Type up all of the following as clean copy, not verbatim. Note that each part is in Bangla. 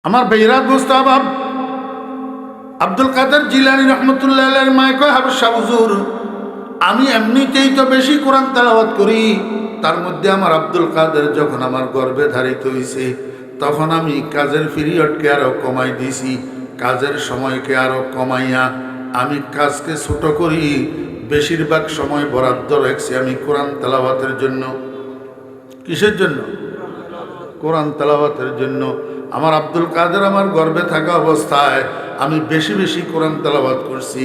আমার বেহরাত মুস্তাহাব আব্দুল কাদের জিলানী রহমতুল্লাহ আলাইহির মায় কয়, হাবশা হুজুর, আমি এমনিতেই তো বেশি কোরআন তেলাওয়াত করি, তার মধ্যে আমার আব্দুল কাদের যখন আমার গর্ভে ধারিত হয়েছে তখন আমি কাজের পিরিয়ডকে আরো কমাই দিয়েছি, কাজের সময়কে আরো কমাইয়া আমি কাজকে ছোট করি, বেশিরভাগ সময় বরাদ্দ রাখছি আমি কোরআন তেলাওয়াতের জন্য। কিসের জন্য? কোরআন তেলাওয়াতের জন্য। আমার আব্দুল কাদের আমার গর্ভে থাকা অবস্থায় আমি বেশি বেশি কোরআন তেলাওয়াত করছি।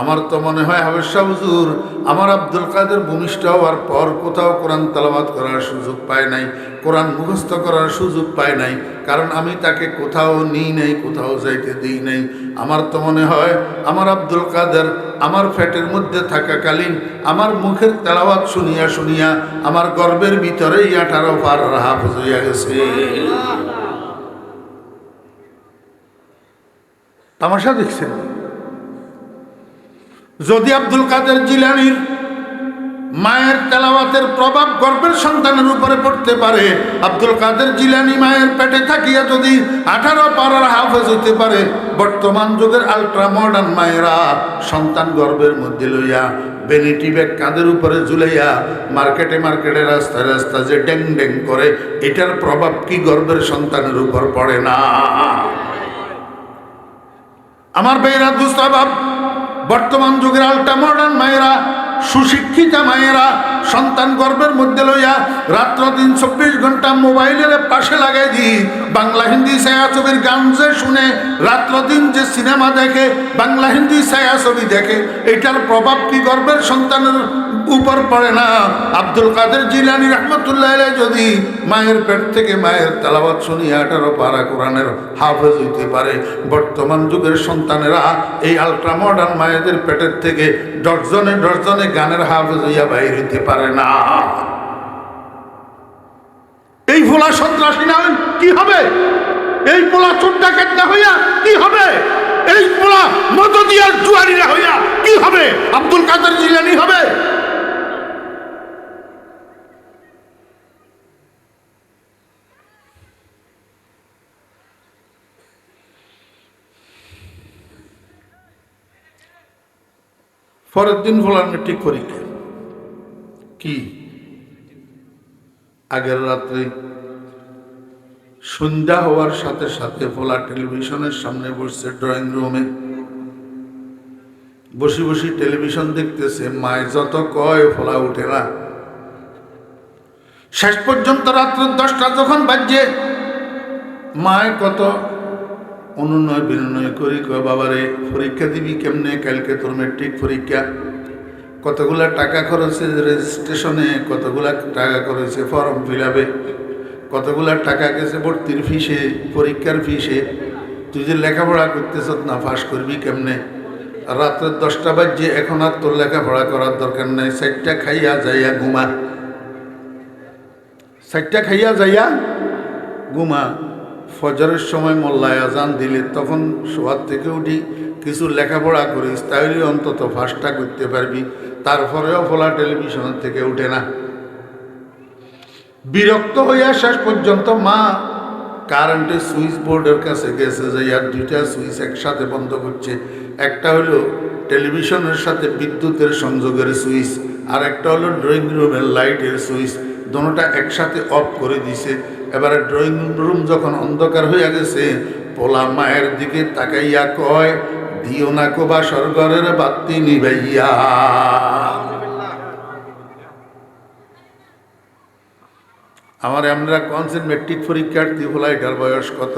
আমার তো মনে হয় হাবশা হুজুর আমার আব্দুল কাদের ভূমিষ্ঠ হওয়ার পর কোথাও কোরআন তেলাওয়াত করার সুযোগ পায় নাই, কোরআন মুখস্থ করার সুযোগ পায় নাই, কারণ আমি তাকে কোথাও নিই নাই, কোথাও যাইতে দিই নাই। আমার তো মনে হয় আমার আব্দুল কাদের আমার পেটের মধ্যে থাকাকালীন আমার মুখের তেলাওয়াত শুনিয়া শুনিয়া আমার গর্ভের ভিতরেই 18 পার হাফেজ হইয়া গেছে। তামাশা দেখছেন? যদি আব্দুল কাদের জিলানীর মায়ের তেলাওয়াতের প্রভাব গর্ভের সন্তানের উপরে পড়তে পারে, আব্দুল কাদের জিলানী মায়ের পেটে থাকিয়া যদি 18 পারার হাফেজ হইতে পারে, বর্তমান যুগের আলট্রা মডার্ন মায়েরা সন্তান গর্ভের মধ্যে লইয়া ভ্যানিটি ব্যাগ কাঁধের উপরে ঝুলাইয়া মার্কেটে মার্কেটে রাস্তায় রাস্তা যে ড্যাং ড্যাং করে, এটার প্রভাব কি গর্ভের সন্তানের উপর পড়ে না? আমার বেহরাত মুস্তাহাব বর্তমান যুগের আলট্রা মডার্ন মায়েরা, সুশিক্ষিতা মায়েরা সন্তান গর্ভের মধ্যে লইয়া রাত্র দিন 24 ঘন্টা মোবাইলের পাশে লাগাই দিই, বাংলা হিন্দি ছায়াছবির গান যে শুনে, রাত্র দিন যে সিনেমা দেখে, বাংলা হিন্দি ছায়াছবি দেখে, এটার প্রভাব কি গর্ভের সন্তানের উপর পড়ে না? আব্দুল কাদের জিলানী রহমতুল্লাহ আলাইহি যদি মায়ের পেট থেকে মায়ের তেলাওয়াত শুনিয়ে 18 পারা কোরআনের হাফেজ হইতে পারে, বর্তমান যুগের সন্তানেরা এই আলট্রা মডার্ন মায়েদের পেটের থেকে ডজনে ডজনে গানের হাফেজ হইয়া বাইর হইতে পারে না। এই ফোলা সন্ত্রাসী না কি হবে? এই পোলা চোর ডাকাত না হইয়া কি হবে? এই পোলা মদদিয়ার জুয়ারিরা হইয়া কি হবে? আব্দুল কাদের জিলানী হবে? পরের দিন ফোলার মেট্রিক পরীক্ষা। কি আগের রাত্রে সন্ধ্যা হওয়ার সাথে সাথে ফোলা টেলিভিশনের সামনে বসছে ড্রয়িং রুমে, বসে বসে টেলিভিশন দেখতেছে। মায় যত কয় ফোলা উঠে না। শেষ পর্যন্ত রাত্র 10টা যখন বাজছে, মায় কত অনুনয় বিনয় করি, কয় বাবারে পরীক্ষা দিবি কেমনে, কালকে তোর মেট্রিক পরীক্ষা, কতগুলা টাকা খরচে রেজিস্ট্রেশনে, কতগুলা টাকা খরচে ফর্ম ফিল আপে, কতগুলা টাকা গেছে ভর্তির ফিসে, পরীক্ষার ফিসে, তুই যে লেখাপড়া করতেছ না, পাস করবি কেমনে? রাত্রে 10টা বাজছে, এখন আর তোর লেখাপড়া করার দরকার নেই, 4টা খাইয়া যাইয়া ঘুমা, 4টা খাইয়া যাইয়া ঘুমা। ফজরের সময় মোল্লায় আজান দিলে তখন শোয়ার থেকে উঠি কিছু লেখাপড়া করিস, তাহলে অন্তত ফাঁসটা করতে পারবি। তারপরেও ফোলা টেলিভিশনের থেকে উঠে না। বিরক্ত হইয়া শেষ পর্যন্ত মা কারেন্টের সুইচ বোর্ডের কাছে গেছে, যে আর 2টা সুইচ একসাথে বন্ধ করছে। একটা হলো টেলিভিশনের সাথে বিদ্যুতের সংযোগের সুইচ, আর একটা হলো ড্রয়িং রুমের লাইটের সুইচ, দুটোটা একসাথে অফ করে দিছে। এবারে ড্রয়িং রুম যখন অন্ধকার হইয়া গেছে, পোলা মায়ের দিকে তাকাইয়া কয়, দিও না কো বাসর ঘরের বাতি নিভাইয়া। আমার আমরা কনসেন্ট মেট্রিক পরীক্ষার্থী, পোলা এটার বয়স কত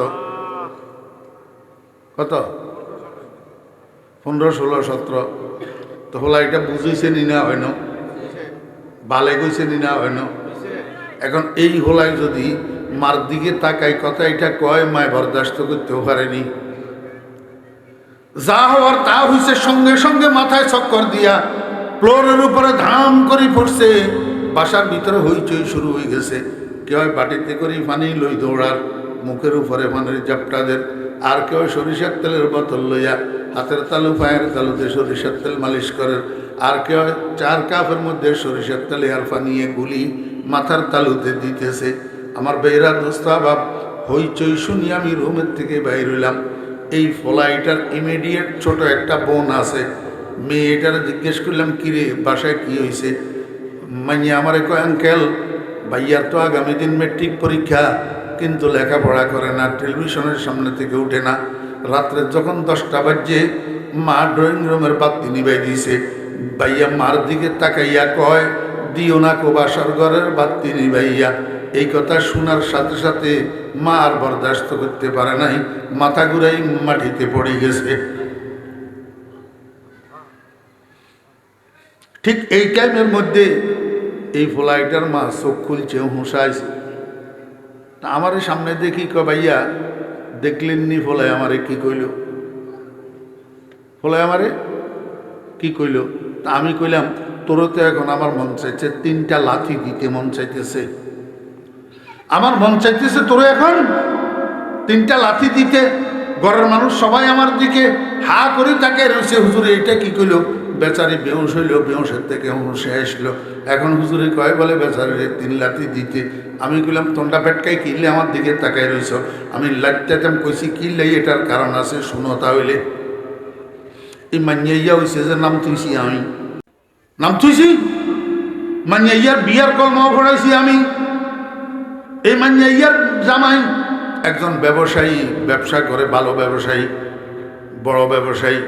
কত 15, 16, 17। তো পোলা এটা বুঝেছে নি না হয় না, বালে গেছে নি না হয় না। এখন এই হোলায় যদি মার দিকে তাকাই, কথা এটা কয়, মায় বরদাস্ত করতেও পারেনি। যা হওয়ার তা হইছে, সঙ্গে সঙ্গে মাথায় চক্কর দিয়া ফ্লোরের উপরে ধাম করে পড়ছে। বাসার ভিতরে হইচই শুরু হয়ে গেছে। কেউ বাটিতে করে পানি লই দৌড়ার, মুখের উপরে পানির জাপটাদের, আর কেউ সরিষার তেলের বোতল লইয়া হাতের তালু পায়ের তালুতে সরিষার তেল মালিশ করে, আর কেউ 4 কাপের মধ্যে সরিষার তেলে আর পানিয়ে গুলি মাথার তালুতে দিতেছে। আমার বেহরাত মুস্তাহাব হইচই শুনি আমি রুমের থেকে বাইর হইলাম। এই ফলাইটার ইমিডিয়েট ছোট একটা বোন আছে, মেয়েটার জিজ্ঞেস করলাম কিরে বাসায় কি হয়েছে? মাইয়া আমারে কয় আঙ্কেল ভাইয়ার তো আগামী দিন মেট্রিক পরীক্ষা, কিন্তু লেখাপড়া করে না, টেলিভিশনের সামনে থেকে উঠে না। রাত্রে যখন 10টা বাজে মা ড্রয়িং রুমের বাতি নিবাই দিয়েছে। ভাইয়া মার দিকে তাকাইয়া কয় দিও না কো বাসার ঘরের বাতি নিবাইয়া। এই কথা শোনার সাথে সাথে মা আর বরদাস্ত করতে পারে নাই, মাথা ঘুরাই মাটিতে পড়ে গেছে। ঠিক এই টাইমের মধ্যে এই ফ্লাইটার মা চোখ খুলছে, হুঁসাইছে। আমার সামনে দেখি ক ভাইয়া দেখলেননি ফলাই আমারে কি কইল, ফলাই আমারে কি কইল? তা আমি কইলাম তোরও তো এখন আমার মন চাইছে 3টা লাথি দিতে মন চাইতেছে, আমার মন চাইতেছে তোর এখন 3টা লাথি দিতে। ঘরের মানুষ সবাই আমার দিকে হা করে তাকে রয়েছে। হুজুরে এটা কি কইল? বেচারি বেহুশ হইল, বেহুশের থেকে হুঁশে আসলো। এখন হুজুরে কয় বলে বেচারিরে 3 লাথি দিতে। আমি কইলাম তোমরা পেটকাই কিনলে আমার দিকে তাকাই রইছ? আমি লাইটাম কইছি কিনলেই এটার কারণ আছে, শুনো তাহলে। এই মান্যাইয়া হয়েছে যে নাম থুইছি, আমি নাম থুইছি, মান্যাইয়ার বিয়ার কলমা পড়াইছি আমি। এই মান্যাইয়ার জামাই একজন ব্যবসায়ী, ব্যবসা করে, ভালো ব্যবসায়ী, বড় ব্যবসায়ী।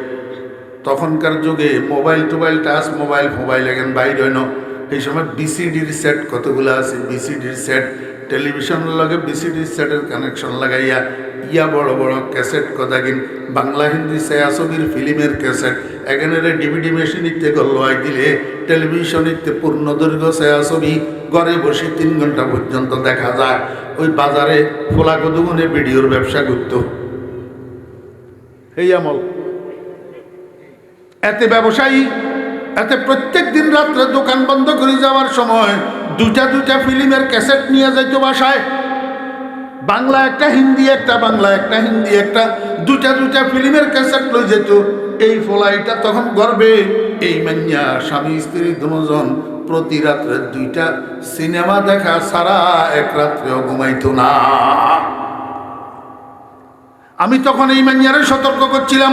তখনকার যুগে মোবাইল টোবাইল টাচ মোবাইল এখন বাইর হয় না। এই সময় বিসিডির সেট কতগুলো আছে, বিসিডির সেট, টেলিভিশনের লগে বিসিডির সেটের কানেকশন লাগাইয়া ইয়া বড় বড় ক্যাসেট কদাকিন বাংলা হিন্দি ছায়াছবির ফিল্মের ক্যাসেট এখানে ডিভিডি মেশিন ইতে গল্লাই দিলে টেলিভিশন ইতে পূর্ণদৈর্ঘ্য ছায়াছবি ঘরে বসে 3 ঘন্টা পর্যন্ত দেখা যায়। ওই বাজারে ফোলাকদুগুনে ভিডিওর ব্যবসা করত এই আমল। এতে ব্যবসায়ী, এতে প্রত্যেক দিন রাত্রে দোকান বন্ধ করে যাওয়ার সময় 2টা ফিল্মের ক্যাসেট নিয়ে যাইতো বাসায়। বাংলা একটা, হিন্দি একটা, বাংলা একটা, হিন্দি একটা, 2টা ফিল্মের ক্যাসেট লই যেত। এই ফলাইটা তখন গর্বে এই মান্যা স্বামী স্ত্রী দুজন প্রতি রাত্রে 2টা সিনেমা দেখা সারা এক রাত্রেও ঘুমাইতো না। আমি তখন এই মান্যারে সতর্ক করছিলাম,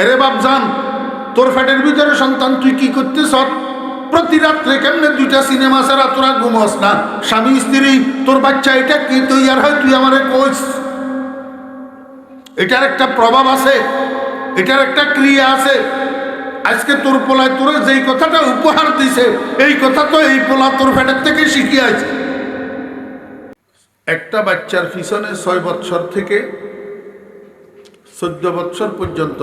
এরে বাপজান তোর ফ্যাটের ভিতরে সন্তান, তুই কি করতেছ? প্রতি রাত্রে কেমনে 2টা সিনেমা ছাড়া তোরা ঘুমোস না? স্বামী স্ত্রী তোর বাচ্চা এটা কি তৈয়ার হয়? তুই আমারে কইস। এটার একটা প্রভাব আছে, এটার একটা ক্রিয়া আছে। আজকে তোর পোলায় তোর যেই কথাটা উপহার দিছে, এই কথা তো এই পোলা তোর ফ্যাটের থেকে শিখিয়ে আছে। একটা বাচ্চার পিছনে 6 বছর থেকে 14 বছর পর্যন্ত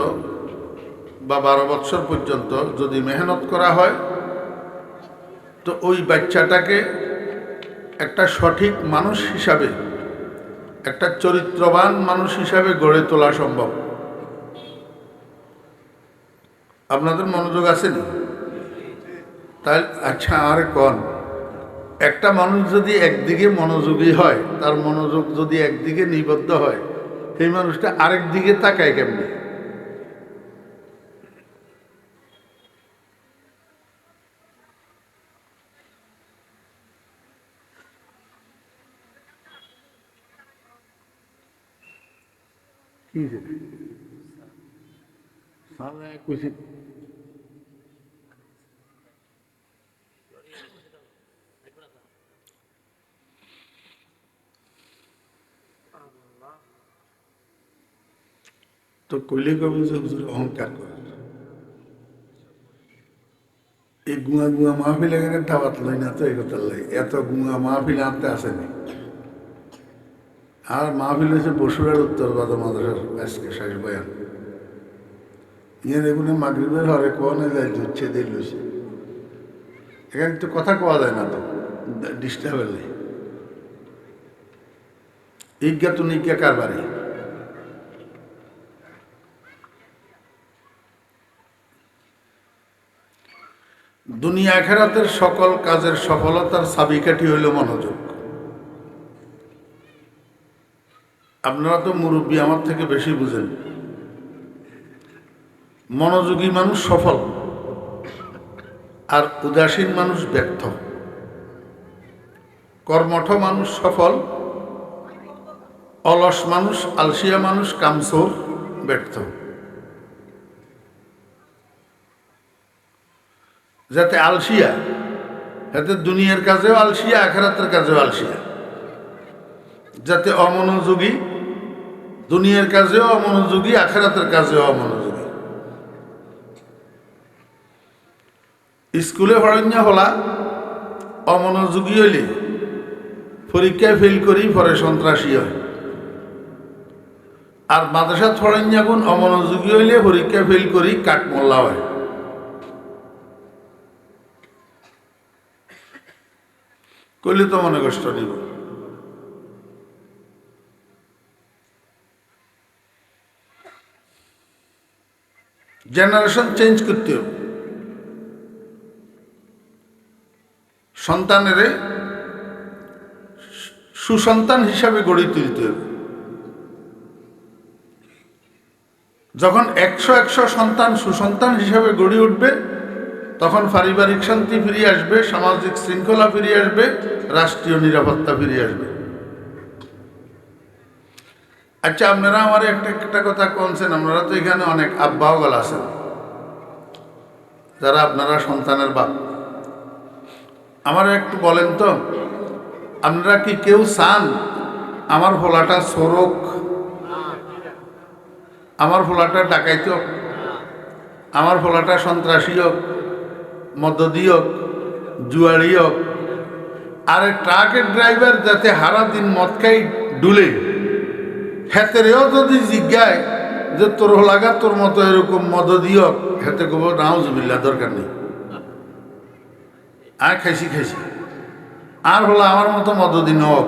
বা 12 বছর পর্যন্ত যদি মেহনত করা হয়, তো ওই বাচ্চাটাকে একটা সঠিক মানুষ হিসাবে, একটা চরিত্রবান মানুষ হিসাবে গড়ে তোলা সম্ভব। আপনাদের মনোযোগ আছে না? তাই আচ্ছা আর কোন একটা মানুষ যদি একদিকে মনোযোগী হয়, তার মনোযোগ যদি একদিকে নিবদ্ধ হয়, সেই মানুষটা আরেক দিকে তাকায় কেমনি? তো কইলে কবে যে হুজুর অহংকার করে এই গুঁয়া গুঁয়া মাহফিল এখানে দাওয়াত লই না তো এই কথা লাই, এত গুঁয়া মাহফিল আনতে আসেনি। আর মাহফিল হয়েছে বসুরের উত্তর বাদা মাদ্রাসার আজকে শেষ বয়ান। ইয়ে দেখুন মাগরিবের হরে কোয়ানে যায় জুচ্ছে দিয়ে লইছে, এখানে তো কথা কোয়া যায় না, তো ডিস্টার্ব হলে ইজ্ঞা তো নিজ্ঞা কারবারি। দুনিয়া আখিরাতের সকল কাজের সফলতার চাবিকাঠি হইল মনোযোগ। আপনারা তো মুরব্বী, আমার থেকে বেশি বুঝেন। মনোযোগী মানুষ সফল, আর উদাসীন মানুষ ব্যর্থ। কর্মঠ মানুষ সফল, অলস মানুষ, আলসিয়া মানুষ, কামচোর, ব্যর্থ। যাতে আলসিয়া, যাতে দুনিয়ার কাজেও আলসিয়া, আখিরাতের কাজেও আলসিয়া। যাতে অমনোযোগী, দুনিয়ার কাজেও অমনোযোগী, আখিরাতের কাজেও অমনোযোগী। স্কুলে পড়াইয়া হলা অমনোযোগী হইলে পরীক্ষায় ফেল করি পরে সন্ত্রাসী হয়। আর মাদ্রাসা পড়াইয়া গুণ অমনোযোগী হইলে পরীক্ষায় ফেল করি কাঠমোল্লা হয়। করলে তো মনে কষ্ট নিব। জেনারেশন চেঞ্জ করতে হবে। সন্তানের সুসন্তান হিসাবে গড়ে তুলতে হবে। যখন 100 সন্তান সুসন্তান হিসাবে গড়ে উঠবে, তখন পারিবারিক শান্তি ফিরিয়ে আসবে, সামাজিক শৃঙ্খলা ফিরিয়ে আসবে, রাষ্ট্রীয় নিরাপত্তা ফিরিয়ে আসবে। আচ্ছা, আপনারা আমার একটা কথা বলছেন, আপনারা তো এখানে অনেক আব্বাওয়াল আছেন যারা আপনারা সন্তানের বাপ। আমার একটু বলেন তো, আপনারা কি কেউ চান আমার ফোলাটা সরক, আমার ফোলাটা ডাকাইত হোক, আমার ফোলাটা সন্ত্রাসী হোক, মদদি হোক, জুয়ারি হোক? আর ট্রাকের ড্রাইভার যাতে হারা দিন মদ খাই ডুলে, হেতেরেও যদি জিজ্ঞায় যে তোর লাগা তোর মতো এরকম মদদি হোক, হেতে কব নাউজুবিল্লাহ, দরকার নেই, আর খাইছি আর হলো আমার মতো মদদি হোক।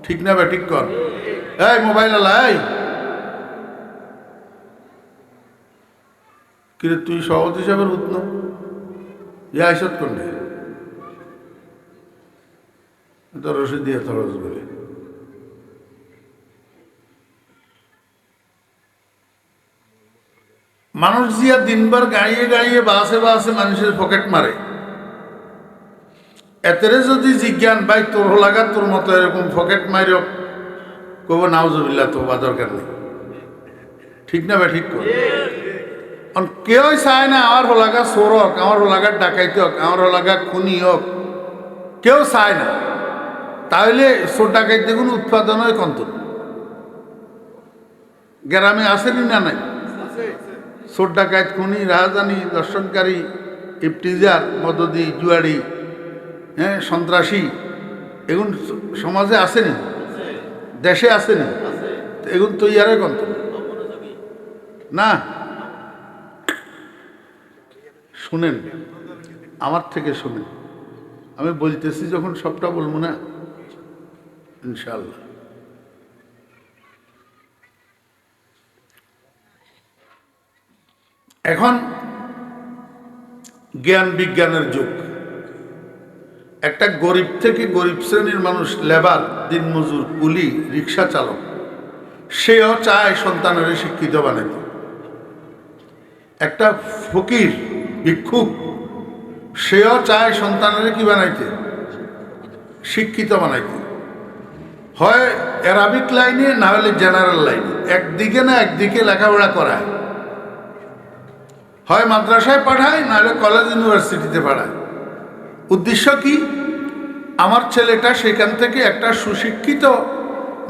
ঠিক না? ঠিক কর। এই মোবাইল আলাই, কিন্তু তুই সভাপতি সাহেবের উৎন ইয়া আইসত করলে তো রসিদ দিয়ে খরচ বলে। মানুষ জিয়া দিনবার গাড়িয়ে বাসে মানুষের পকেট মারে, এতেরে যদি জিজ্ঞান ভাই তোর লাগা তোর মতো এরকম পকেট মাইর, কব নাউজুবিল্লাহ, তো বা দরকার নেই। ঠিক না? ঠিক কর। কেউই চায় না আমার হলাগা চোর হোক, আমার হলাগা ডাকাইতে হোক, আমার হলাগা খুনি হোক, কেউ চায় না। তাহলে চোর ডাকাইতে কোনো উৎপাদন হয় কত? গ্রামে আসেনি না? নাই? চোর ডাকাইত, খুনি, রাজধানী, দর্শনকারী, ইফটিজার, মদদি, জুয়ারি, সন্ত্রাসী, এগুন সমাজে আসেনি? দেশে আসেনি? এগুন তৈয়ারে কত না? শুনেন, আমার থেকে শুনেন, আমি বলতেছি যখন সবটা বলবো না ইনশাআল্লাহ। এখন জ্ঞান বিজ্ঞানের যুগ। একটা গরিব থেকে গরিব শ্রেণীর মানুষ, লেবার, দিনমজুর, কুলি, রিক্সা চালক, সেও চায় সন্তানের শিক্ষিত বানাইতে। একটা ফকির, ভিক্ষুক, সেও চায় সন্তানের কি বানাইতে? শিক্ষিত বানাইতে। হয় অ্যারাবিক লাইনে, না হলে জেনারেল লাইনে, একদিকে না একদিকে লেখাপড়া করায়। হয় মাদ্রাসায় পাঠায়, না হলে কলেজ ইউনিভার্সিটিতে পাঠায়। উদ্দেশ্য কি? আমার ছেলেটা সেখান থেকে একটা সুশিক্ষিত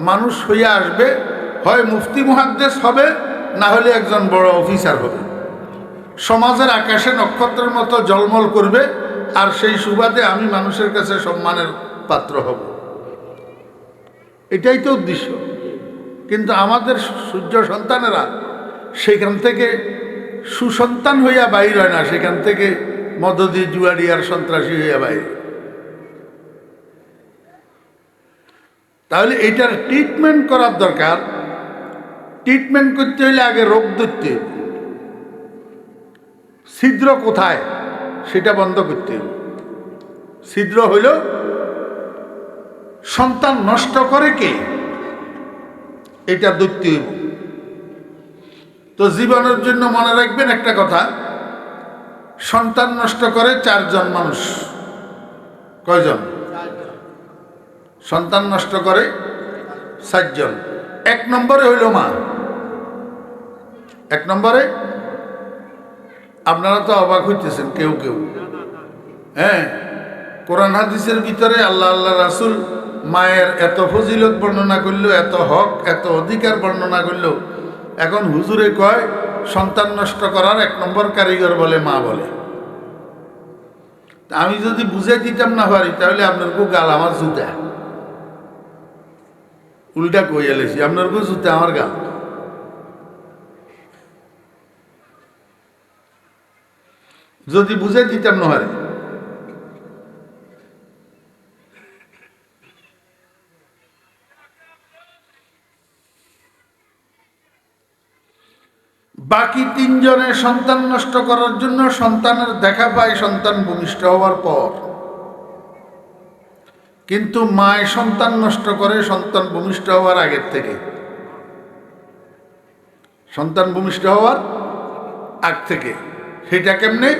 মানুষ হইয়া আসবে, হয় মুফতি মুহাদ্দিস হবে, না হলে একজন বড় অফিসার হবে, সমাজের আকাশে নক্ষত্রের মতো জলমল করবে, আর সেই সুবাদে আমি মানুষের কাছে সম্মানের পাত্র হব। এটাই তো উদ্দেশ্য। কিন্তু আমাদের সূর্য সন্তানেরা সেখান থেকে সুসন্তান হইয়া বাইর হয় না, সেখান থেকে মদদি, জুয়ারি আর সন্ত্রাসী হইয়া বাইর। তাহলে এটার ট্রিটমেন্ট করার দরকার। ট্রিটমেন্ট করতে হইলে আগে রোগ ধরতে, ছিদ্র কোথায় সেটা বন্ধ করতে হবে। ছিদ্র হইল সন্তান নষ্ট করে কে, এটা ধরতে হইব। তো জীবনের জন্য মনে রাখবেন একটা কথা, সন্তান নষ্ট করে 4 জন মানুষ। কয়জন? সন্তান নষ্ট করে 7 জন। 1 নম্বরে হইল মা। 1 নম্বরে আপনারা তো অবাক হইতেছেন কেউ কেউ। হ্যাঁ, কোরআন হাদিসের ভিতরে আল্লাহ রাসূল মায়ের এত ফজিলত বর্ণনা করলো, এত হক, এত অধিকার বর্ণনা করলো। এখন হুজুরে কয় সন্তান নষ্ট করার 1 নম্বর কারিগর বলে মা বলে। আমি যদি বুঝাই দিতাম না পারি তাহলে আপনার কো গাল আমার জুতা, উল্টা কইয়া লেছি, আপনার কো জুতা আমার গাল। যদি বুঝাই দিতাম না পারি। বাকি 3 জনের সন্তান নষ্ট করার জন্য সন্তানের দেখা পায় সন্তান ভূমিষ্ঠ হওয়ার পর, কিন্তু মায় সন্তান নষ্ট করে সন্তান ভূমিষ্ঠ হওয়ার আগের থেকে। সন্তান ভূমিষ্ঠ হওয়ার আগ থেকে। সেটা কেমনে?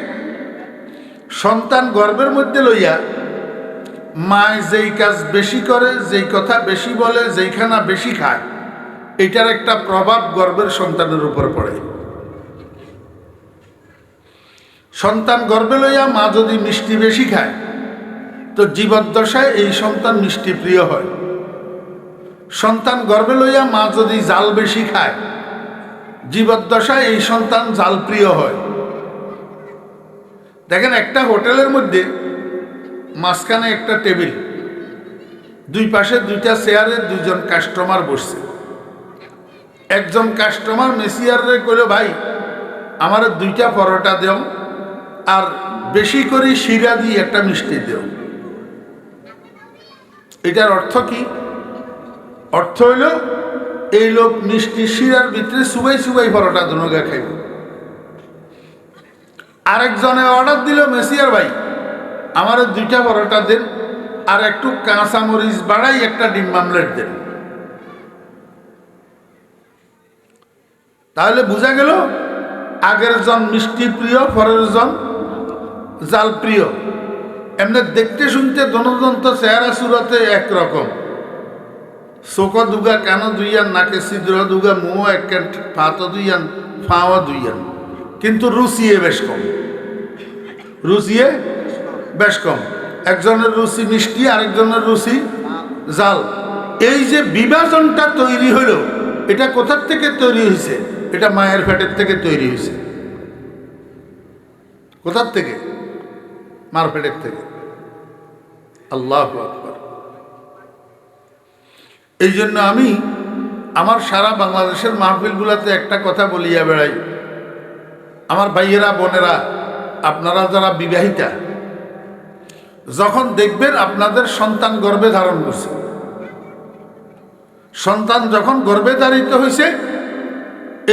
সন্তান গর্ভের মধ্যে লইয়া মায় যেই কাজ বেশি করে, যেই কথা বেশি বলে, যেই খানা বেশি খায়, এটার একটা প্রভাব গর্ভের সন্তানের উপর পড়ে। সন্তান গর্ভে লইয়া মা যদি মিষ্টি বেশি খায় তো জীবদ্দশায় এই সন্তান মিষ্টি প্রিয় হয়। সন্তান গর্ভে লইয়া মা যদি জাল বেশি খায়, জীবদ্দশায় এই সন্তান জাল প্রিয় হয়। দেখেন, একটা হোটেলের মধ্যে মাঝখানে একটা টেবিল, 2 পাশে 2টা চেয়ারে 2 জন কাস্টমার বসছে। একজন কাস্টমার মেসিয়ারে কইল, ভাই আমার 2টা পরোটা দেও আর বেশি করে শিরা দিয়ে একটা মিষ্টি দেও। এটার অর্থ কি? অর্থ হইল এই লোক মিষ্টি শিরার ভিতরে সুবাই সুবাই পরোটা দুনোগা খাইব। আরেকজনে অর্ডার দিল, মেসিয়ার ভাই আমার 2টা পরোটা দেন আর একটু কাঁচামরিচ বাড়াই একটা ডিম আমলেট দেন। তাহলে বোঝা গেল আগের জন মিষ্টি প্রিয়, পরের জন জাল প্রিয়। এমনি দেখতে শুনতে দনজন তো চেহারা সুরতে একরকম, চোখ দুগা, কান দুইয়ান, নাকে ছিদ্র দুগা, মুহ এক, ফাতো দুইয়ান, ফাওয়া দুইয়ান, কিন্তু রুচিয়ে বেশ কম। রুচিয়ে বেশ কম। একজনের রুচি মিষ্টি, আরেকজনের রুচি জাল। এই যে বিভাজনটা তৈরি হইল, এটা কোথার থেকে তৈরি হয়েছে? এটা মায়ের পেটের থেকে তৈরি হয়েছে। কোথার থেকে? মার পেটের থেকে। আল্লাহু আকবার। এই জন্য আমি আমার সারা বাংলাদেশের মাহফিলগুলোতে একটা কথা বলিয়া বেড়াই, আমার ভাইয়েরা বোনেরা, আপনারা যারা বিবাহিতা, যখন দেখবেন আপনাদের সন্তান গর্ভে ধারণ করছে, সন্তান যখন গর্ভে ধারিত হয়েছে,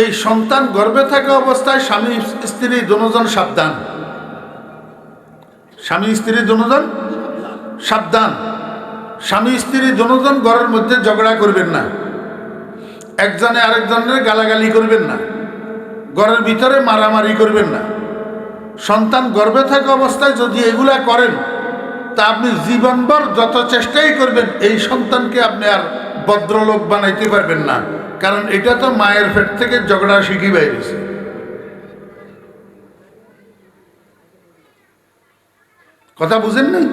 এই সন্তান গর্ভে থাকা অবস্থায় স্বামী স্ত্রী দুজন সাবধান। স্বামী স্ত্রী দুজন সাবধান। স্বামী স্ত্রী দুজন ঘরের মধ্যে ঝগড়া করবেন না, একজনে আরেকজনের গালাগালি করবেন না, ঘরের ভিতরে মারামারি করবেন না। সন্তান গর্ভে থাকা অবস্থায় যদি এগুলা করেন, তা আপনি জীবনভর যত চেষ্টাই করবেন এই সন্তানকে আপনি আর ভদ্রলোক বানাইতে পারবেন না, কারণ এটা তো মায়ের পেট থেকে ঝগড়া শিখি বাইরেছে। কথা বুঝেন নাই?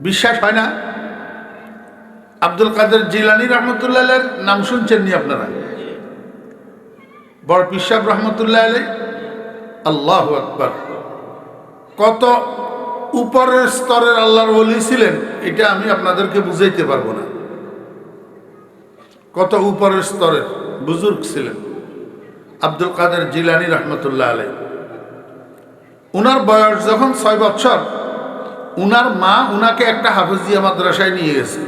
বিশ্বাস হয় না? আব্দুল কাদের জিলানী রহমতুল্লাহ আলাইহির নাম শুনছেন নি আপনারা? বড় পীর সাহেব রহমতুল্লাহ আলাইহি। আল্লাহু আকবার। কত উপরের স্তরের আল্লাহর ওলি ছিলেন, এটা আমি আপনাদেরকে বুঝাইতে পারবো না। কত উপরের স্তরের বুজুর্গ ছিলেন আব্দুল কাদের জিলানী রহমতুল্লাহ আলাইহি। উনার বয়স যখন 6 বছর, উনার মা উনাকে একটা হাফেজিয়া মাদ্রাসায় নিয়ে গেছে।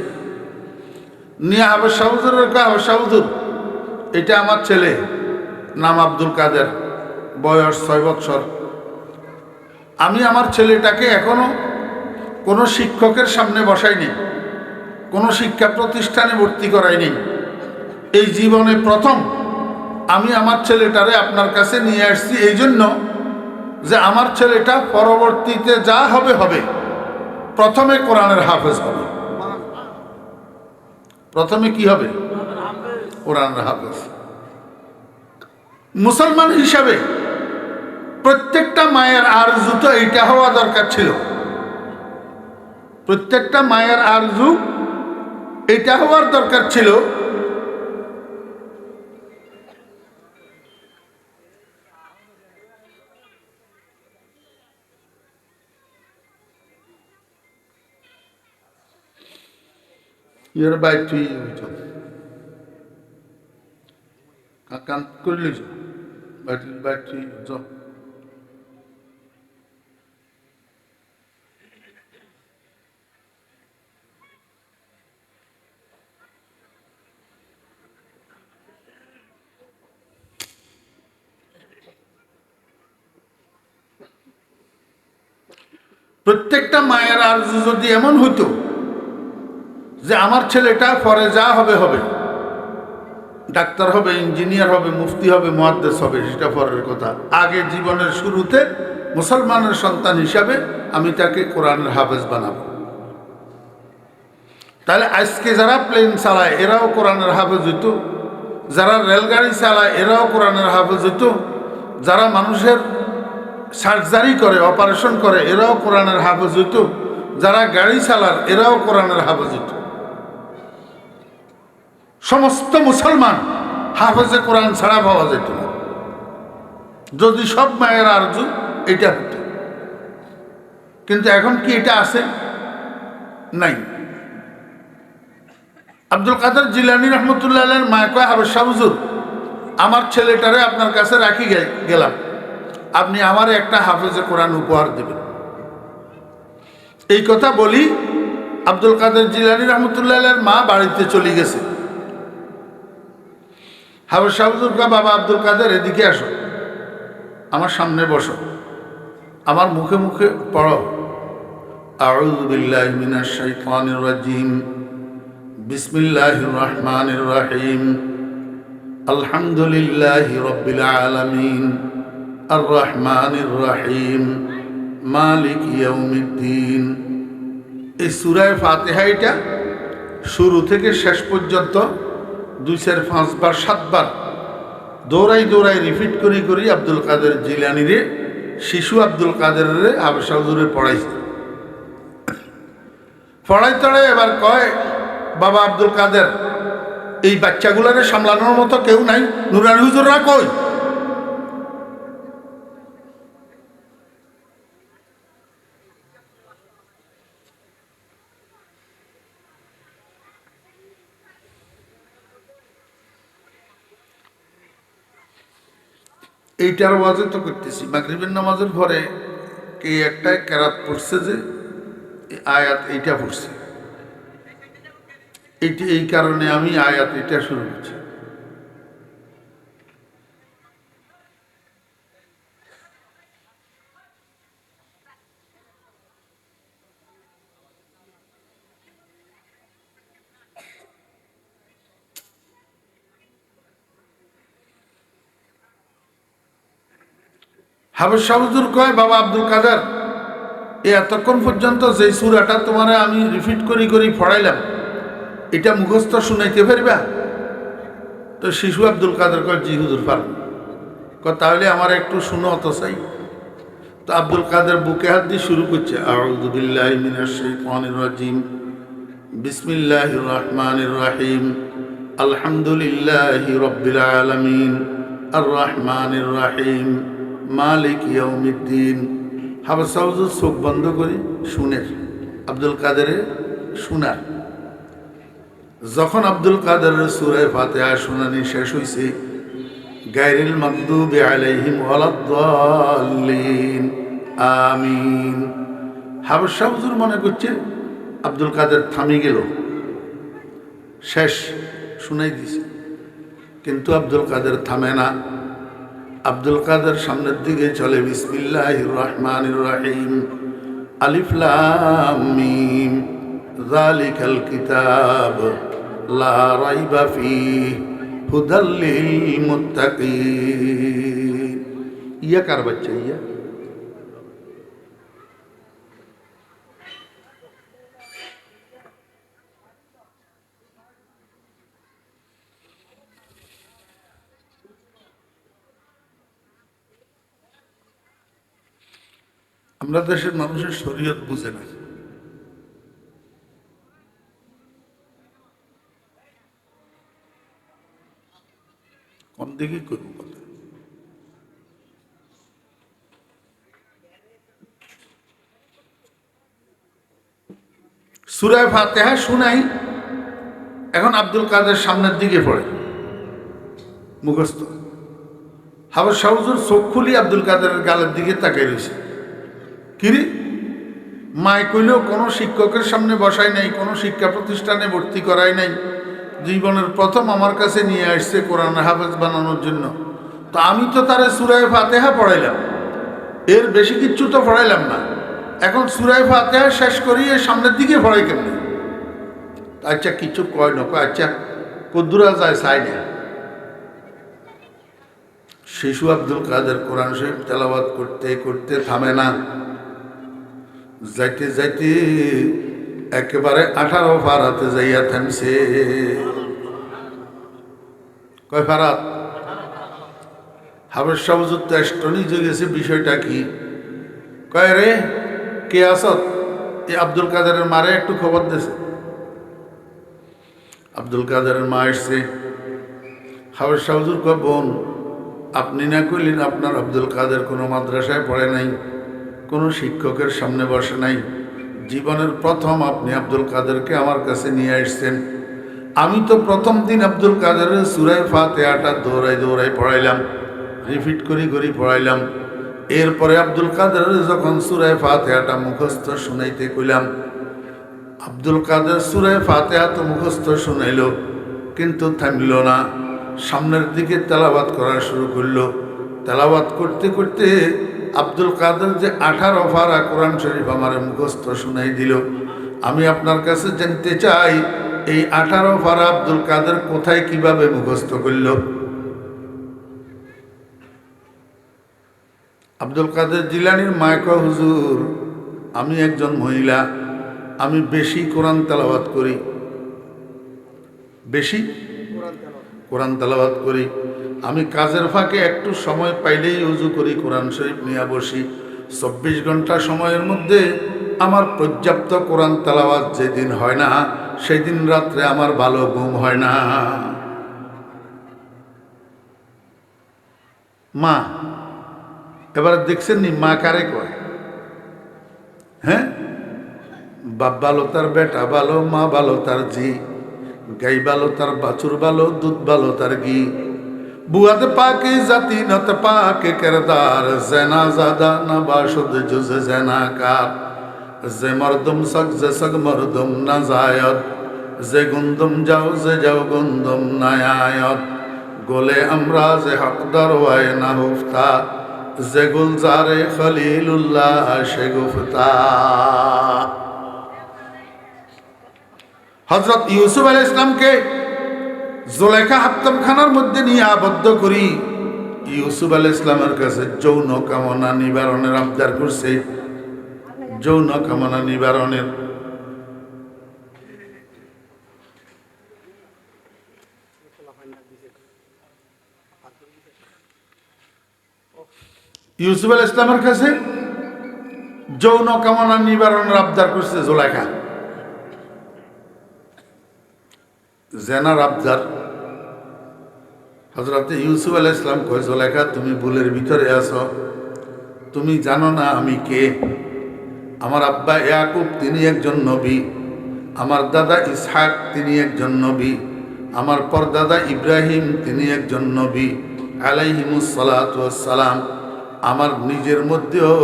নিয়ে হাফেজ শাহুজুরের কা, হাফেজ শাহুজুর এটা আমার ছেলে, নাম আব্দুল কাদের, বয়স 6 বছর। আমি আমার ছেলেটাকে এখনো কোনো শিক্ষকের সামনে বসাইনি, কোনো শিক্ষা প্রতিষ্ঠানে ভর্তি করাইনি। এই জীবনে প্রথম আমি আমার ছেলেটারে আপনার কাছে নিয়ে আসছি এই জন্য যে আমার ছেলেটা পরবর্তীতে যা হবে হবে, প্রথমে কোরআনের হাফেজ হবে, প্রথমে কি হবে? কোরআনের হাফেজ। মুসলমান হিসাবে প্রত্যেকটা মায়ের আরজু তো এইটা হওয়া দরকার ছিল। প্রত্যেকটা মায়ের আরজু এটা হওয়ার দরকার ছিল ইয়ার বাইক তুই কান করলি বাইক তুই প্রত্যেকটা মায়ের আরজু যদি এমন হতো যে আমার ছেলেটা পরে যা হবে হবে, ডাক্তার হবে, ইঞ্জিনিয়ার হবে, মুফতি হবে, মুহাদ্দিস হবে, সেটা পরের কথা। আগে জীবনের শুরুতে মুসলমানের সন্তান হিসাবে আমি তাকে কোরআনের হাফেজ বানাবো। তাহলে আজকে যারা প্লেন চালায় এরাও কোরআনের হাফেজ হইতো, যারা রেলগাড়ি চালায় এরাও কোরআনের হাফেজ হইতো, যারা মানুষের সার্জারি করে, অপারেশন করে, এরাও কোরআনের হাফেজ হইতো, যারা গাড়ি চালার এরাও কোরআনের হাফেজ হইতো। সমস্ত মুসলমান হাফেজে কোরআন ছাড়া পাওয়া যেত না যদি সব মায়ের আরজু এটা হতো। কিন্তু এখন কি এটা আছে? নাই। আব্দুল কাদের জিলানী রহমতুল্লাহ আলাইহির মা কয়, হাফেজ শাহ হুজুর, আমার ছেলেটারে আপনার কাছে রাখি গেলাম, আপনি আমার একটা হাফেজে কোরআন উপহার দেবেন। এই কথা বলি আব্দুল কাদের জিলানী রহমতুল্লাহ আলাইহির মা বাড়িতে চলে গেছে। হাফেজ শাহ হুজুর কয়, বাবা আব্দুল কাদের এদিকে আসো, আমার সামনে বসো, আমার মুখে মুখে পড়ো, আউযু বিল্লাহি মিনাশ শাইতানির রাজিম, বিসমিল্লাহির রহমানির রহিম, আলহামদুলিল্লাহি রাব্বিল আলামিন, আর রহমানির রহিম, মালিক ইয়াউমিদ্দিন। এই সূরা ফাতিহা এটা শুরু থেকে শেষ পর্যন্ত 2-5 বার 7 বার দৌড়াই দৌড়াই রিপিট করি করি আব্দুল কাদের জিলানীরে, শিশু আব্দুল কাদেরে হাফেজ শাহ হুজুরে পড়াইছে। পড়াইতে এবার কয়, বাবা আব্দুল কাদের, এই বাচ্চাগুলারে সামলানোর মতো কেউ নাই, নুরানি হুজুররা কই? এইটার ওয়াজে তো করতেছি। মাগরিবের নামাজের পরে কে একটা কেরাত পড়ছে যে আয়াত এইটা পড়ছে, এইটি এই কারণে আমি আয়াত এটা শুরু করছি। হাফেজ শাহ হুজুর কয়, বাবা আব্দুল কাদের, এতক্ষণ পর্যন্ত যে সূরাটা তোমারে আমি রিপিট করি করি পড়াইলাম, এটা মুখস্থ শুনাইতে পারবা? তো শিশু আব্দুল কাদের কয়, জি হুজুর পারব। তাহলে আমার একটু শুনো অত চাই। তো আব্দুল কাদের বুকে হাত দিয়ে শুরু করছে, আউযু বিল্লাহি মিনাশ শাইতানির রাজিম, বিসমিল্লাহির রহমানির রহিম, আলহামদুলিল্লাহি রাব্বিল আলামিন, আর রহমানির রহিম, মালিক ইয়াউমিদ্দিন। হাফেজ শাহ হুজুর চোখ বন্ধ করে শুনে আব্দুল কাদেরে শোনার। যখন আব্দুল কাদেরের সূরা ফাতিহা শুনানি শেষ হইছে, গায়রিল মাগদুবি আলাইহিম ওয়ালাদ-দাল্লিন আমিন, হাফেজ শাহ হুজুর মনে করছে আব্দুল কাদের থামি গেল, শেষ শুনাই দিছে। কিন্তু আব্দুল কাদের থামে না। আব্দুল কাদের সামনের দিকে চলে, বিসমিল্লাহির রহমানির রহিম, আলিফ লাম মিম, যালিকাল কিতাব লা রাইবা ফীহি হুদাল লিল মুত্তাকিন। ইয়া কার বাচ্চা? ইয়া আমরা দেশের মানুষের শরীয়ত বুঝে না। কোন দিকে করবো কথা? সূরা ফাতিহা শুনাই, এখন আব্দুল কাদের সামনের দিকে পড়ে মুখস্থ। হাফেজ শাহ হুজুর চোখ খুলি আব্দুল কাদেরের গালের দিকে তাকিয়ে রয়েছে। কিরে মাই কইলেও কোনো শিক্ষকের সামনে বসাই নাই, কোনো শিক্ষা প্রতিষ্ঠানে ভর্তি করাই নাই, জীবনের প্রথম আমার কাছে নিয়ে আসছে কোরআন হাফেজ বানানোর জন্য। তো আমি তো তারে সূরা ফাতিহা পড়াইলাম, এর বেশি কিচ্ছু তো পড়াইলাম না। এখন সূরা ফাতিহা শেষ করিয়ে সামনের দিকে পড়াই কেমনি? আচ্ছা কিছু কয় না, আচ্ছা কদ্দুরা যায় চাই না। শিশু আব্দুল কাদের কোরআন শরীফ তেলাওয়াত করতে করতে থামে না, যাইতে যাইতে একেবারে 18 ফারাতে যাইয়া থামছে। কয় ফারাত? হাফেজ শাহ হুজুর তো অ্যাস্টনিশ হয়ে গেছে, বিষয়টা কি? কয় রে কে আসত? এই আব্দুল কাদেরের মারে একটু খবর দিয়েছে। আব্দুল কাদেরের মা এসছে। হাফেজ শাহ হুজুর কয় বোন, আপনি না কইলেন আপনার আব্দুল কাদের কোনো মাদ্রাসায় পড়ে নাই, কোনো শিক্ষকের সামনে বসে নাই, জীবনের প্রথম আপনি আব্দুল কাদেরকে আমার কাছে নিয়ে আসছেন। আমি তো প্রথম দিন আব্দুল কাদেরের সূরা ফাতিহাটা দৌড়াই দৌড়াই পড়াইলাম, রিপিট করি করি পড়াইলাম। এরপরে আব্দুল কাদেরের যখন সূরা ফাতিহাটা মুখস্থ শুনাইতে কইলাম, আব্দুল কাদের সূরা ফাতিহা তো মুখস্থ শুনাইল, কিন্তু থামল না, সামনের দিকে তেলাওয়াত করা শুরু করলো। তেলাওয়াত করতে করতে আব্দুল কাদের যে 18 পারা কোরআন শরীফ আমার মুখস্থ শুনাই দিল। আমি আপনার কাছে জানতে চাই, এই 18 পারা আব্দুল কাদের কোথায় কিভাবে মুখস্থ করল? আব্দুল কাদের জিলানীর মায় কয়, হুজুর আমি একজন মহিলা, আমি বেশি কোরআন তেলাওয়াত করি, বেশি কোরআন তেলাওয়াত করি। আমি কাজের ফাঁকে একটু সময় পাইলেই ওযু করি, কোরআন শরীফ নিয়ে বসি। 24 ঘন্টা সময়ের মধ্যে আমার পর্যাপ্ত কোরআন তেলাওয়াত যেদিন হয় না, সেদিন রাত্রে আমার ভালো ঘুম হয় না। মা, এবার দেখছেন নি মা কারে কয়? হ্যাঁ, বাপ ভালো তার বেটা ভালো, মা ভালো তার জি, গাই ভালো তার বাছুর ভালো, দুধ ভালো তার ঘি। বুয়াতে পাকে জাতি নত পাকে কেরদার, জেনা জাদা না বাসুদ জুজে জেনাকার, যে মরদম সক যে সক মরদম না জায়ত, যে গুন্দম যাও যে যাও গুন্দম না আয়ত, গোলে আমরা যে হকদার ওয়ায় না হুফতা, যে গুলজারে খলিলুল্লাহ সে গুফতা। হযরত ইউসুফ আলাইহিস সালামকে জুলাইখা হাত্তমখানার মধ্যে নিয়ে আবদ্ধ করি, ইউসুফ আলাইহিস সালামের কাছে যৌন কামনা নিবারণের আবদার করছে। যৌন কামনা নিবারণের ইউসুফ আলাইহিস সালামের কাছে যৌন কামনা নিবারণের আবদার করছে জুলাইখা। জেনার আবদার। হযরত ইউসুফ আলাইহিস সালাম কয়, জুলাইখা তুমি ভুলের ভিতরে আছো, তুমি জানো না আমি কে। আমার আব্বা ইয়াকুব তিনি একজন নবী, আমার দাদা ইসহাক তিনি একজন নবী, আমার পরদাদা ইব্রাহিম তিনি একজন নবী আলাইহিমুস সালাতু ওয়াস সালাম। আমার নিজের মধ্যেও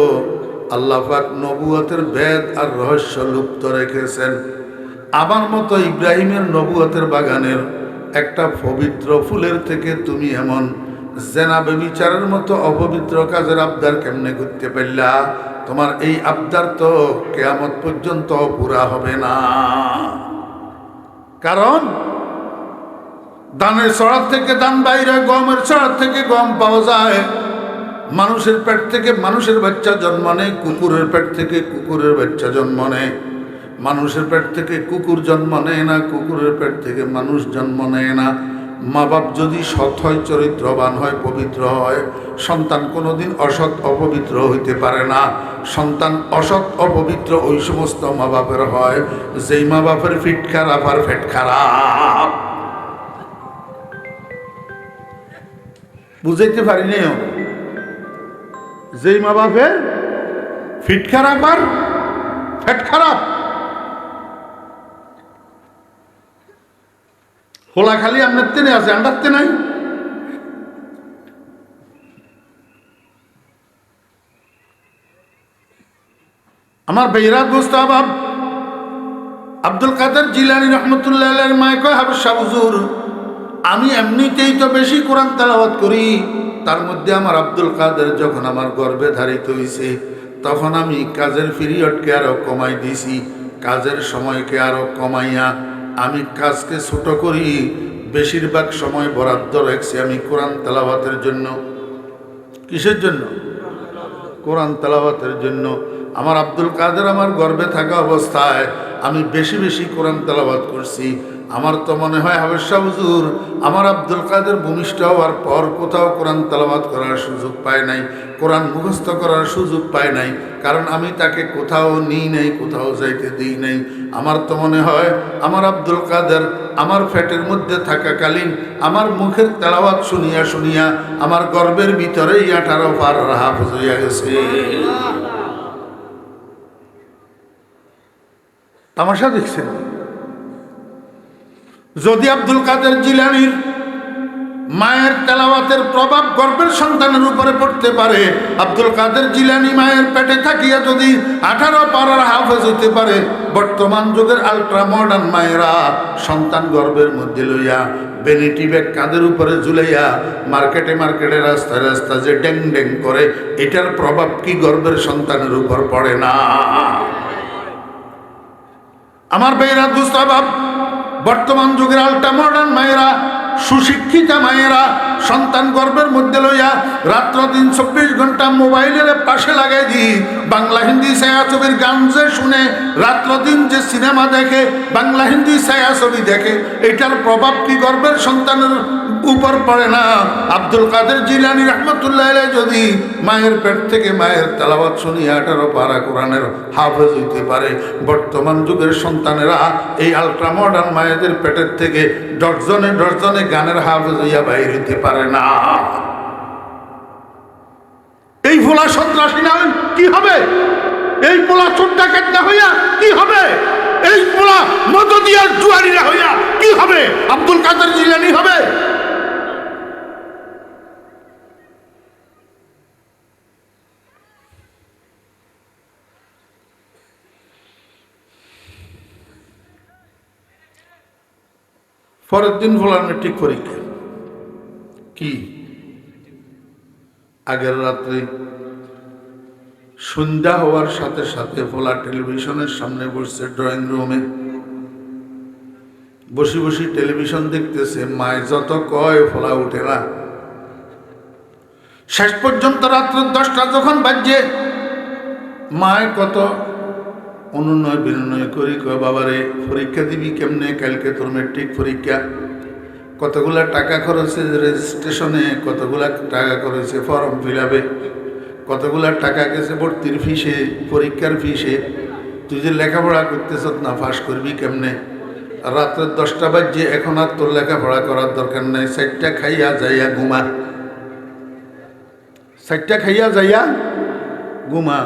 আল্লাহ পাক নবুয়তের বেদ আর রহস্য লুপ্ত রেখেছেন। আমার মতো ইব্রাহিমের নবুয়তের বাগানের একটা পবিত্র ফুলের থেকে তুমি এমন জেনা ব্যভিচারের মতো অপবিত্র কাজের আবদার কেমনে করতে পারলা? তোমার এই আবদার তো কিয়ামত পর্যন্ত পুরা হবে না। কারণ ধানের ছড়ার থেকে ধান বাইরে, গমের ছড়ার থেকে গম পাওয়া যায়। মানুষের পেট থেকে মানুষের বাচ্চা জন্ম নেয়, কুকুরের পেট থেকে কুকুরের বাচ্চা জন্ম নেয়। মানুষের পেট থেকে কুকুর জন্ম নেয় না, কুকুরের পেট থেকে মানুষ জন্ম নেয় না। মা বাপ যদি সৎ হয়, চরিত্রবান হয়, পবিত্র হয়, সন্তান কোনোদিন অসৎ অপবিত্র হইতে পারে না। সন্তান অসৎ অপবিত্র ওই সমস্ত মা বাপের হয় যেই মা বাপের ফিট খারাপ আর ফেট খারাপ। বুঝাইতে পারি না? যেই মা বাপের ফিট খারাপ আর ফেট খারাপ। হোলা খালি আপনার তেনে আছে, আন্ডারতে নাই। আমার বেহরাত মুস্তাহাব আব্দুল কাদের জিলানী রহমতুল্লাহ আলাইহির মায়ে কয়, হাফেজ সাহেব হুজুর, আমি এমনিতেই তো বেশি কোরআন তেলাওয়াত করি, তার মধ্যে আমার আব্দুল কাদের যখন আমার গর্ভে ধারিত হয়েছে তখন আমি কাজের পিরিয়ডকে আরো কমাই দিয়েছি, কাজের সময়কে আরো কমাইয়া আমি কাজকে ছোট করি, বেশিরভাগ সময় বরাদ্দ রাখছি আমি কোরআন তেলাওয়াতের জন্য। কিসের জন্য? কোরআন তেলাওয়াতের জন্য। আমার আব্দুল কাদের আমার গর্ভে থাকা অবস্থায় আমি বেশি বেশি কোরআন তেলাওয়াত করছি। আমার তো মনে হয় হাফেজ সাহেব হুজুর আমার আব্দুল কাদের ভূমিষ্ঠ হওয়ার পর কোথাও কোরআন তেলাওয়াত করার সুযোগ পায় নাই, কোরআন মুখস্থ করার সুযোগ পায় নাই, কারণ আমি তাকে কোথাও নিই নাই, কোথাও যাইতে দিই নাই। আমার তো মনে হয় আমার আব্দুল কাদের আমার পেটের মধ্যে থাকাকালীন আমার মুখের তেলাওয়াত শুনিয়া শুনিয়া আমার গর্ভের ভিতরেই 18 পার হাফেজ হইয়া গেছে। তামাশা দেখছেন? যদি আব্দুল কাদের জিলানীর মায়ের তেলাওয়াতের প্রভাব গর্ভের সন্তানের উপরে পড়তে পারে, আব্দুল কাদের জিলানী মায়ের পেটে থাকিয়া যদি 18 পারার হাফেজ হইতে পারে, বর্তমান যুগের আলট্রা মডার্ন মায়েরা সন্তান গর্ভের মধ্যে লইয়া বেনিটি ব্যাগ কাঁধের উপরে ঝুলাইয়া মার্কেটে মার্কেটে রাস্তায় রাস্তা যে ড্যাং ড্যাং করে, এটার প্রভাব কি গর্ভের সন্তানের উপর পড়ে না? আমার বেহরাত মুস্তাহাব বর্তমান যুগের আলট্রা মডার্ন মায়েরা, সুশিক্ষিতা মায়েরা সন্তান গর্ভের মধ্যে লইয়া রাত্র দিন 24 ঘন্টা মোবাইলের পাশে লাগাই দিই, বাংলা হিন্দি ছায়াছবির গান যে শুনে, রাত্র দিন যে সিনেমা দেখে, বাংলা হিন্দি ছায়াছবি দেখে, এটার প্রভাব কি গর্ভের সন্তানের উপর পড়ে না? আব্দুল কাদের জিলানী রহমতুল্লাহ আলাইহি যদি মায়ের পেট থেকে মায়ের তেলাওয়াত শুনিয়া 18 পারা কোরআনের হাফেজ হইতে পারে, বর্তমান যুগের সন্তানেরা এই আলট্রা মডার্ন মায়েদের পেটের থেকে ডজনে ডজনে গানের হাফেজ হইয়া বাইর হইতে পারে না। এই ভোলা সন্ত্রাসী না কি হবে? এই পোলা চোরটা কেটনা হইয়া কি হবে? এই পোলা মদদিয়ার জুয়ারিরা হইয়া কি হবে? আব্দুল কাদের জিলানী হবে? পরের দিন ভোলার মেট্রিক পরীক্ষা। কি আগের রাত্রে সন্ধ্যা হওয়ার সাথে সাথে ভোলা টেলিভিশনের সামনে বসছে ড্রয়িং রুমে, বসে বসে টেলিভিশন দেখতেছে। মায় যত কয় ভোলা উঠে না। শেষ পর্যন্ত রাত্র 10টা যখন বাজছে, মায় কত অনুনয় বিনয় করি, কয় বাবারে পরীক্ষা দিবি কেমনে? কালকে তোর মেট্রিক পরীক্ষা। কতগুলা টাকা খরচে রেজিস্ট্রেশনে, কতগুলা টাকা খরচে ফর্ম ফিল আপে, কতগুলা টাকা গেছে ভর্তির ফিসে, পরীক্ষার ফিসে। তুই যে লেখাপড়া করতেছ না, পাস করবি কেমনে? রাত্রে 10টা বাজছে, এখন আর তোর লেখাপড়া করার দরকার নাই। 4টা খাইয়া যাইয়া ঘুমা, 4টা খাইয়া যাইয়া ঘুমা।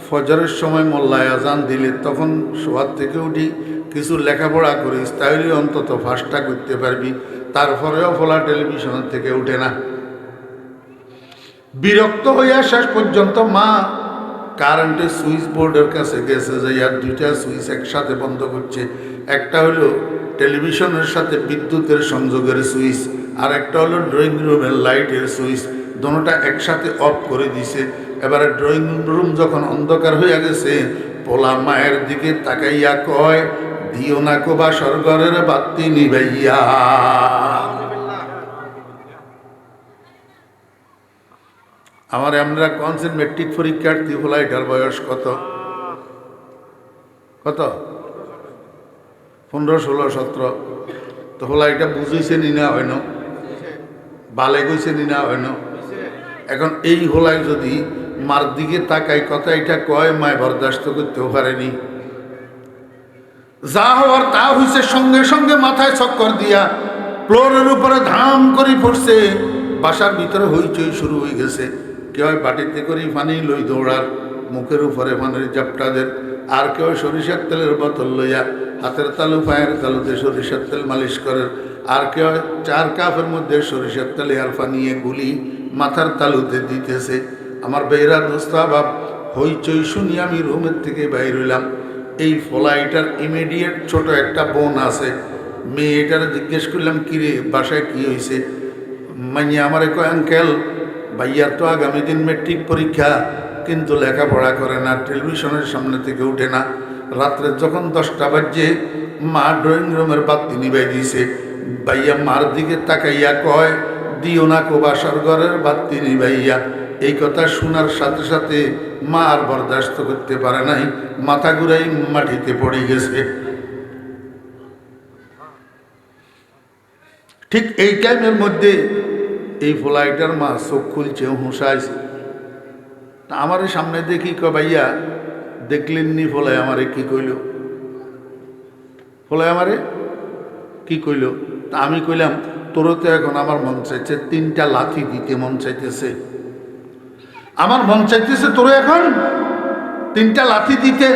ফজরের সময় মোল্লায় আজান দিলে তখন শোয়ার থেকে উঠি কিছু লেখাপড়া করিস, তাহলে অন্তত ফার্স্টটা করতে পারবি। তারপরেও ফোলা টেলিভিশনের থেকে উঠে না। বিরক্ত হইয়া শেষ পর্যন্ত মা কারেন্টের সুইচ বোর্ডের কাছে গেছে, যে আর 2টা সুইচ একসাথে বন্ধ করছে। একটা হলো টেলিভিশনের সাথে বিদ্যুতের সংযোগের সুইচ, আর একটা হলো ড্রয়িং রুমের লাইটের সুইচ। দুটোটা একসাথে অফ করে দিছে। এবারে ড্রয়িং রুম যখন অন্ধকার হইয়া গেছে, পোলা মায়ের দিকে তাকাইয়া কয়, দিও না কো বাসর ঘরের বাতি নিবাইয়া। আমার আমরা কনসেন মেট্রিক পরীক্ষার্থী হলো, এটার বয়স কত? কত? 15, 16, 17। তো হলা এটা বুঝেছে নি না হয় না, বালে গইছে নি না হয় না। এখন এই হোলায় যদি মার দিকে তাকাই কথা এটা কয়, মায় বরদাস্ত করতেও পারেনি। যা হওয়ার তা হইছে, সঙ্গে সঙ্গে মাথায় চক্কর দিয়া ফ্লোরের উপরে ধাম করে পড়ছে। বাসার ভিতরে হইচই শুরু হয়ে গেছে। কেউ বাটিতে করে পানি লই দৌড়ার, মুখের উপরে পানির জাপটাদের, আর কেউ সরিষার তেলের বোতল লইয়া হাতের তালু পায়ের তালুতে সরিষার তেল মালিশ করেন, আর কেউ 4 কাপের মধ্যে সরিষার তেলে আর পানিয়ে গুলি মাথার তালুতে দিতেছে। আমার বেহরা দোস্তা বাপ হইচই শুনি আমি রুমের থেকে বাইর হইলাম। এই ফলাইটার ইমিডিয়েট ছোট একটা বোন আছে, মেয়েটার জিজ্ঞেস করলাম কিরে বাসায় কি হয়েছে? মাইয়া আমারে কয় আঙ্কেল ভাইয়ার তো আগামী দিন মেট্রিক পরীক্ষা, কিন্তু লেখাপড়া করে না, টেলিভিশনের সামনে থেকে উঠে না। রাত্রে যখন 10টা বাজে মা ড্রয়িং রুমের বাতি নিবাই দিয়েছে। ভাইয়া মার দিকে তাকাইয়া কয় দিও না কো বাসার ঘরের বাতি নিবাইয়া। এই কথা শোনার সাথে সাথে মা আর বরদাস্ত করতে পারে নাই, মাথা ঘুরাই মাটিতে পড়ে গেছে। ঠিক এই টাইমের মধ্যে এই ফ্লাইটার মা চোখ খুলছে, হুঁসাইছে। তা আমার সামনে দেখি ক ভাইয়া দেখলেননি ফলাই আমারে কি কইল, ফলাই আমারে কি কইল? তা আমি কইলাম তোর তো এখন আমার মন চাইছে 3টা লাথি দিতে মন চাইতেছে, আমার মন চাইতেছে তোর এখন 3টা লাথি দিতে।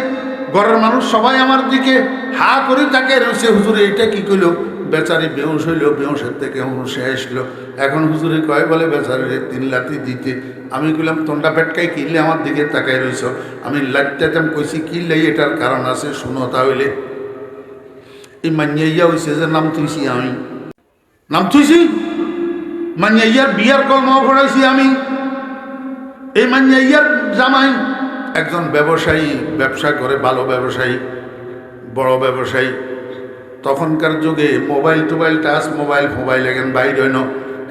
ঘরের মানুষ সবাই আমার দিকে হা করে তাকে রয়েছে। হুজুরে এটা কি কইল? বেচারি বেহুশ হইল, বেহুশের থেকে হুঁশে আসলো। এখন হুজুরে কয় বলে বেচারিরে 3 লাথি দিতে। আমি কইলাম তোমরা পেটকাই কিনলে আমার দিকে তাকাই রইছ। আমি লাইটাম কইছি কিনলে এটার কারণ আছে, শুনো তাহলে। এই মান্যাইয়া হয়েছে যে নাম থুইছি, আমি নাম থুইছি, মান্যাইয়ার বিয়ার কলমা পড়াইছি আমি। এই মান্যাইয়ার জামাই একজন ব্যবসায়ী, ব্যবসা করে, ভালো ব্যবসায়ী, বড় ব্যবসায়ী। তখনকার যুগে মোবাইল টোবাইল, টাচ মোবাইল এখন বাইরে হয় না।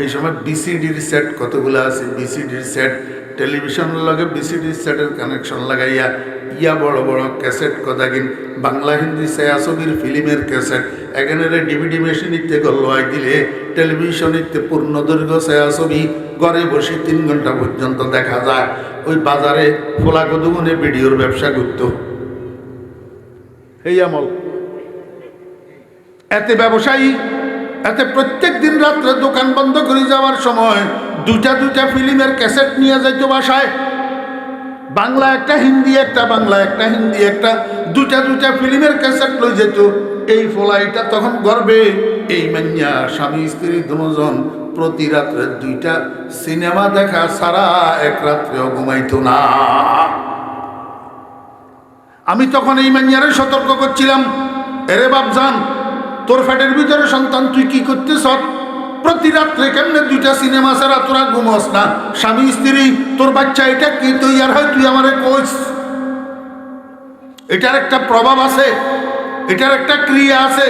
এই সময় বিসিডির সেট কতগুলো আছে, বিসিডির সেট, টেলিভিশনের লগে বিসিডির সেটের কানেকশন লাগাইয়া ইয়া বড় বড় ক্যাসেট কথা কিন, বাংলা হিন্দি ছায়াছবির ফিল্মের ক্যাসেট এখানে ডিভিডি মেশিন ইতে গল্লাই দিলে টেলিভিশন ইতে পূর্ণদৈর্ঘ্য ছায়াছবি ঘরে বসে 3 ঘন্টা পর্যন্ত দেখা যায়। ওই বাজারে ফোলা কদুগুনে ভিডিওর ব্যবসা করত এই আমল। এতে ব্যবসায়ী, এতে প্রত্যেক দিন রাত্রে দোকান বন্ধ করে যাওয়ার সময় 2টা ফিল্মের ক্যাসেট নিয়ে যাইতো বাসায়। বাংলা একটা, হিন্দি একটা, বাংলা একটা, হিন্দি একটা, 2টা ফিল্মের ক্যাসেট লই যেত। এই ফলাইটা তখন গর্বে এই মান্যা স্বামী স্ত্রী দুজন প্রতি রাত্রে 2টা সিনেমা দেখা সারা এক রাত্রেও ঘুমাইতো না। আমি তখন এই মান্যারে সতর্ক করছিলাম, এরে বাপজান তোর ফ্যাটের ভিতরে সন্তান, তুই কি করতেছ? প্রতি রাত্রে কেমনে 2টা সিনেমা ছাড়া তোরা ঘুমোস না? স্বামী স্ত্রী, তোর বাচ্চা এটা কি তৈয়ার হয়? তুই আমারে কইস। এটার একটা প্রভাব আছে, এটার একটা ক্রিয়া আছে।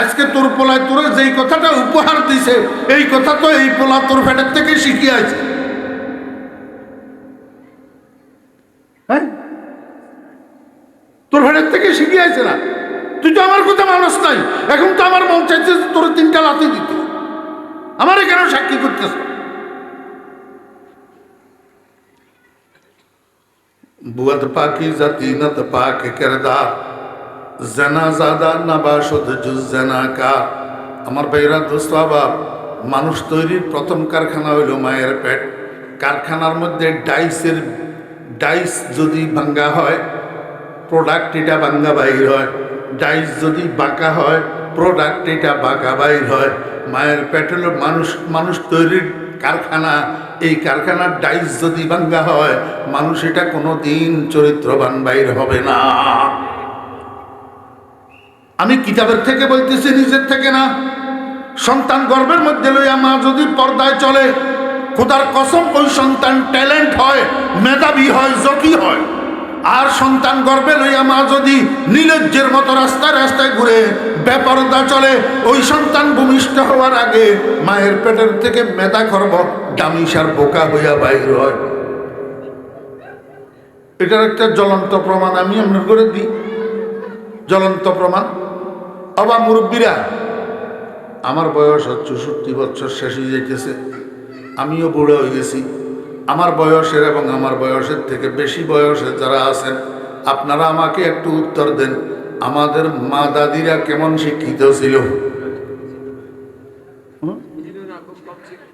আজকে তোর পোলায় তোর যেই কথাটা উপহার দিছে, এই কথা তো এই পোলা তোর ফ্যাটের থেকে শিখিয়ে আছে। হ্যাঁ, তোর ফ্যাটের থেকে শিখিয়ে আছে না? তুই তো আমার কথা মানুষ নাই। এখন তো আমার মন চাইছে তোর 3টা লাথি দিতে, আমারে কেন সাক্ষী করতেছ? বুয়াদ পাকি জাতিনত পাক কিরদার, জানা জাদা নাবাশুদ জুজ জানা কা। আমার ভাইরা দোস্ত বাপ, মানুষ তৈরির প্রথম কারখানা হইল মায়ের পেট। কারখানার মধ্যে ডাইস যদি ভাঙ্গা হয়, প্রোডাক্ট এটা ভাঙ্গা বাইর হয়। ডাইস যদি বাঁকা হয়, প্রোডাক্ট এটা বাঁকা বাইর হয়। মায়ের পেট হলো মানুষ তৈরির কারখানা। এই কারখানার ডাইস যদি ভাঙ্গা হয়, মানুষ এটা কোনো দিন চরিত্রবান বাইর হবে না। আমি কিতাবের থেকে বলতেছি, নিজের থেকে না। সন্তান গর্ভের মধ্যে লইয়া মা যদি পর্দায় চলে, খোদার কসম ওই সন্তান ট্যালেন্ট হয়, মেধাবী হয়, জকি হয়। আর সন্তান গর্ভে লইয়া মা যদি নির্লজ্জের মতো রাস্তায় রাস্তায় ঘুরে বেপরদা চলে, ওই সন্তান ভূমিষ্ঠ হওয়ার আগে মায়ের পেটের থেকে মেধা খর্ব ডামিসার বোকা হইয়া বাইর হয়। এটার একটা জ্বলন্ত প্রমাণ আমি আপনার করে দিই, জ্বলন্ত প্রমাণ। আবার মুরব্বীরা আমার বয়স 64 বছর শেষ হয়ে যাইতেছে, আমিও বুড়ো হয়ে গেছি। আমার বয়সের এবং আমার বয়সের থেকে বেশি বয়সে যারা আছেন, আপনারা আমাকে একটু উত্তর দেন, আমাদের মা দাদিরা কেমন শিক্ষিত ছিল?